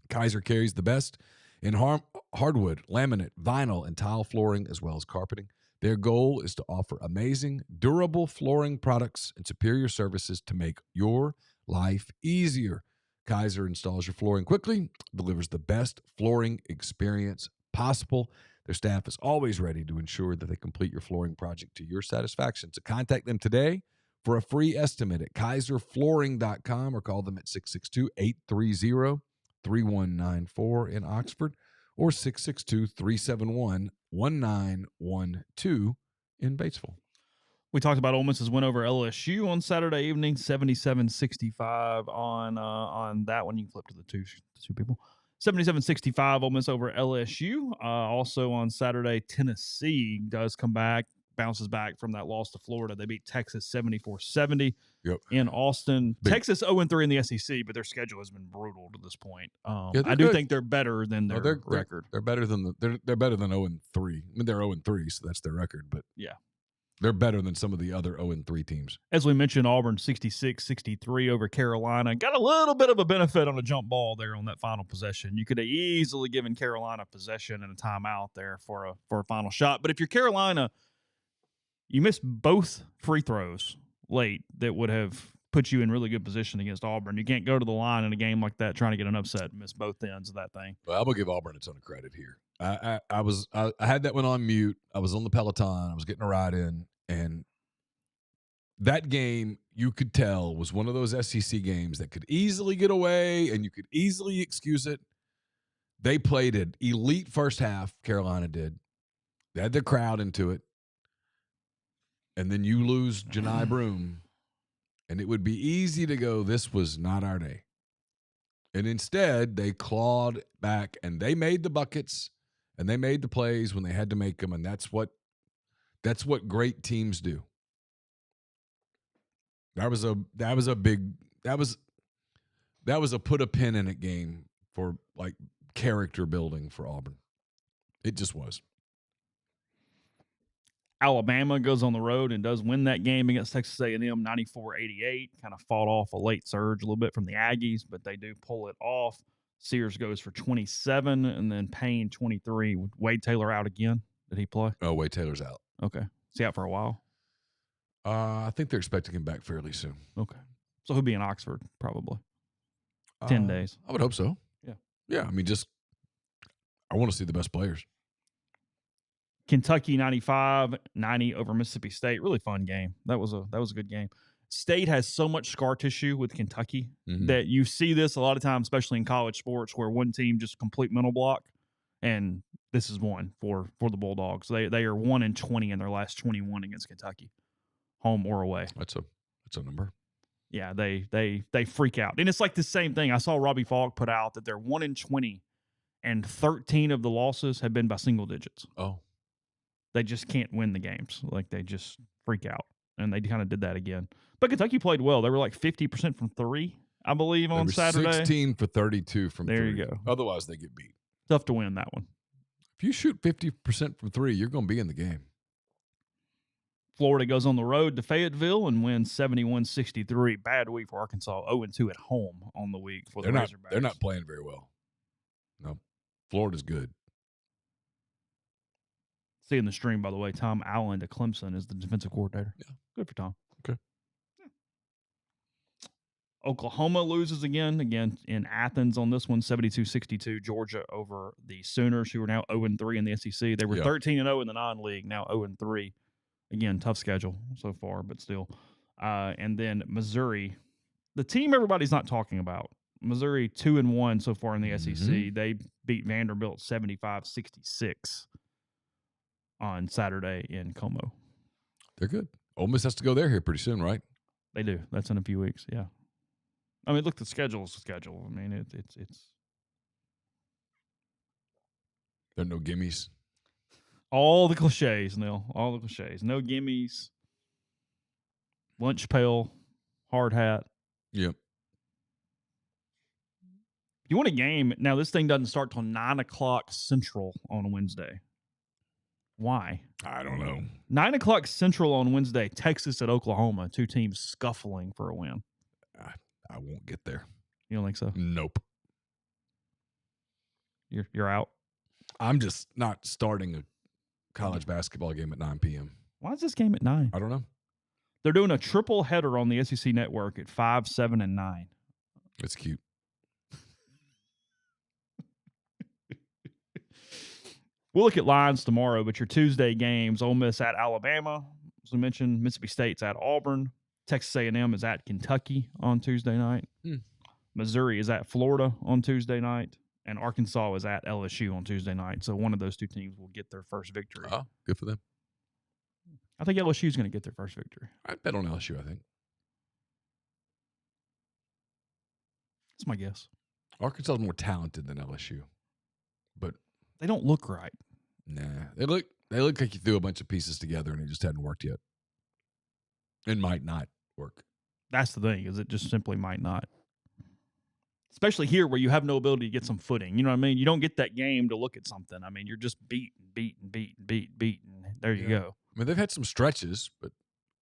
Kaiser carries the best in hardwood, laminate, vinyl, and tile flooring, as well as carpeting. Their goal is to offer amazing, durable flooring products and superior services to make your life easier. Kaiser installs your flooring quickly, delivers the best flooring experience possible. Their staff is always ready to ensure that they complete your flooring project to your satisfaction. So contact them today for a free estimate at kaiserflooring.com or call them at 662-830-3194 in Oxford or 662-371-1912 in Batesville. We talked about Ole Miss's win over LSU on Saturday evening, 77-65 on that one. You can flip to the two people. 77-65 Ole Miss over LSU. Also on Saturday, Tennessee does come back, bounces back from that loss to Florida. They beat Texas 74-70 in Austin. Texas 0-3 in the SEC, but their schedule has been brutal to this point. I do think they're better than their record. They're better than they're better than 0-3. I mean, they're 0-3, so that's their record. But yeah. They're better than some of the other 0-3 teams. As we mentioned, Auburn 66-63 over Carolina. Got a little bit of a benefit on a jump ball there on that final possession. You could have easily given Carolina possession and a timeout there for a final shot. But if you're Carolina, you missed both free throws late that would have put you in really good position against Auburn. You can't go to the line in a game like that trying to get an upset and miss both ends of that thing. Well, I'm going to give Auburn a ton of credit here. I had that one on mute. I was on the Peloton. I was getting a ride in, and that game, you could tell, was one of those SEC games that could easily get away and you could easily excuse it. They played an elite first half, Carolina did. They had the crowd into it. And then you lose Janai Broome, and it would be easy to go, this was not our day. And instead, they clawed back, and they made the buckets, and they made the plays when they had to make them, and that's what great teams do. That was a put a pin in it game for like character building for Auburn. It just was. Alabama goes on the road and does win that game against Texas A&M 94-88. Kind of fought off a late surge a little bit from the Aggies, but they do pull it off. Sears goes for 27 and then Payne 23. Wade Taylor out again. Did he play? Oh, Wade Taylor's out. Okay. Is he out for a while? I think they're expecting him back fairly soon. Okay. So he'll be in Oxford probably. 10 days. I would hope so. Yeah. Yeah. I mean, I want to see the best players. Kentucky 95-90 over Mississippi State. Really fun game. That was a good game. State has so much scar tissue with Kentucky that you see this a lot of times, especially in college sports, where one team just complete mental block, and this is one for the Bulldogs. They are 1-20 in their last 21 against Kentucky, home or away. That's a number. Yeah, they freak out, and it's like the same thing. I saw Robbie Falk put out that they're 1-20, and 13 of the losses have been by single digits. Oh. They just can't win the games. Like, they just freak out. And they kind of did that again. But Kentucky played well. They were like 50% from three, I believe, on Saturday. 16 for 32 from there three. You go. Otherwise, they get beat. Tough to win that one. If you shoot 50% from three, you're going to be in the game. Florida goes on the road to Fayetteville and wins 71-63. Bad week for Arkansas. 0-2 at home on the week for the Razorbacks. They're not playing very well. No. Florida's good. Seeing the stream, by the way, Tom Allen to Clemson is the defensive coordinator. Yeah. Good for Tom. Okay. Oklahoma loses again in Athens on this one, 72-62, Georgia over the Sooners, who are now 0-3 in the SEC. They were 13-0 in the non-league, now 0-3. Again, tough schedule so far, but still. And then Missouri, the team everybody's not talking about. Missouri 2-1 so far in the SEC. They beat Vanderbilt 75-66 on Saturday in Como. They're good. Ole Miss has to go there here pretty soon, right? They do. That's in a few weeks. Yeah. I mean, look, the schedule's the schedule. I mean, it's. There are no gimmies. All the cliches, Neal. All the cliches. No gimmies. Lunch pail. Hard hat. Yep. You want a game. Now, this thing doesn't start till 9 o'clock Central on Wednesday. Why? I don't know. 9 o'clock Central on Wednesday, Texas at Oklahoma. Two teams scuffling for a win. I won't get there. You don't think so? Nope. You're out? I'm just not starting a college basketball game at 9 p.m. Why is this game at 9? I don't know. They're doing a triple header on the SEC network at 5, 7, and 9. It's cute. We'll look at lines tomorrow, but your Tuesday games, Ole Miss at Alabama, as we mentioned, Mississippi State's at Auburn, Texas A&M is at Kentucky on Tuesday night, Missouri is at Florida on Tuesday night, and Arkansas is at LSU on Tuesday night. So one of those two teams will get their first victory. Oh, good for them. I think LSU is going to get their first victory. I'd bet on LSU, I think. That's my guess. Arkansas is more talented than LSU, but they don't look right. Nah, they look like you threw a bunch of pieces together and it just hadn't worked yet. It might not work. That's the thing, is it just simply might not. Especially here where you have no ability to get some footing. You know what I mean? You don't get that game to look at something. I mean, you're just beating. There you go. I mean, they've had some stretches, but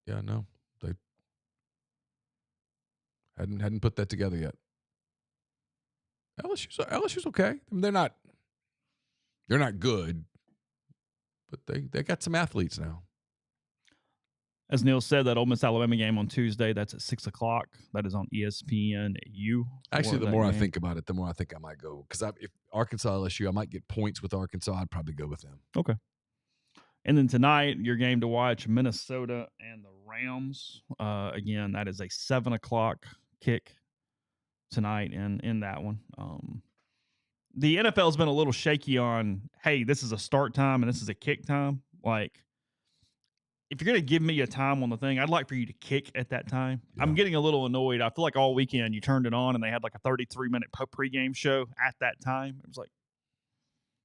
yeah, no, they hadn't put that together yet. LSU's okay. I mean, they're not good, but they got some athletes now. As Neal said, that Ole Miss Alabama game on Tuesday, that's at 6 o'clock. That is on ESPNU. Actually, the more I think about it, the more I think I might go. Because if Arkansas LSU, I might get points with Arkansas. I'd probably go with them. Okay. And then tonight, your game to watch, Minnesota and the Rams. Again, that is a 7 o'clock kick tonight in that one. The NFL's been a little shaky on, hey, this is a start time and this is a kick time. Like, if you're going to give me a time on the thing, I'd like for you to kick at that time. Yeah. I'm getting a little annoyed. I feel like all weekend you turned it on and they had like a 33-minute pregame show at that time. It was like,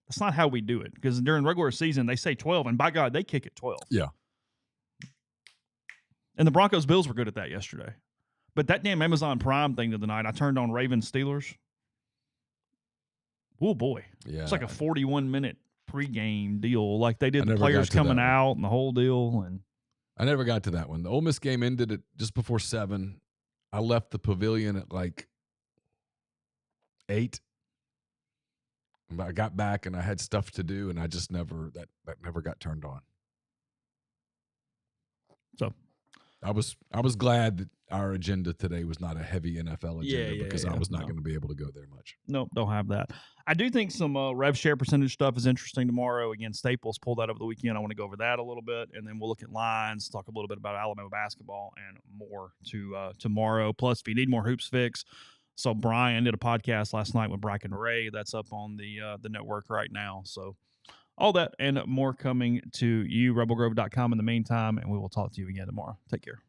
that's not how we do it. Because during regular season, they say 12, and by God, they kick at 12. Yeah. And the Broncos-Bills were good at that yesterday. But that damn Amazon Prime thing the other night, I turned on Ravens-Steelers. Oh, boy. Yeah. It's like a 41-minute pregame deal. Like they did the players coming out and the whole deal. And I never got to that one. The Ole Miss game ended at just before 7. I left the pavilion at like 8. I got back and I had stuff to do, and I just never got turned on. So I was glad that our agenda today was not a heavy NFL agenda because I was not going to be able to go there much. Nope, don't have that. I do think some rev share percentage stuff is interesting tomorrow. Again, Staples pulled that over the weekend. I want to go over that a little bit, and then we'll look at lines, talk a little bit about Alabama basketball and more tomorrow. Plus, if you need more hoops fix, so Brian did a podcast last night with Bracken Ray. That's up on the network right now. So all that and more coming to you, rebelgrove.com in the meantime, and we will talk to you again tomorrow. Take care.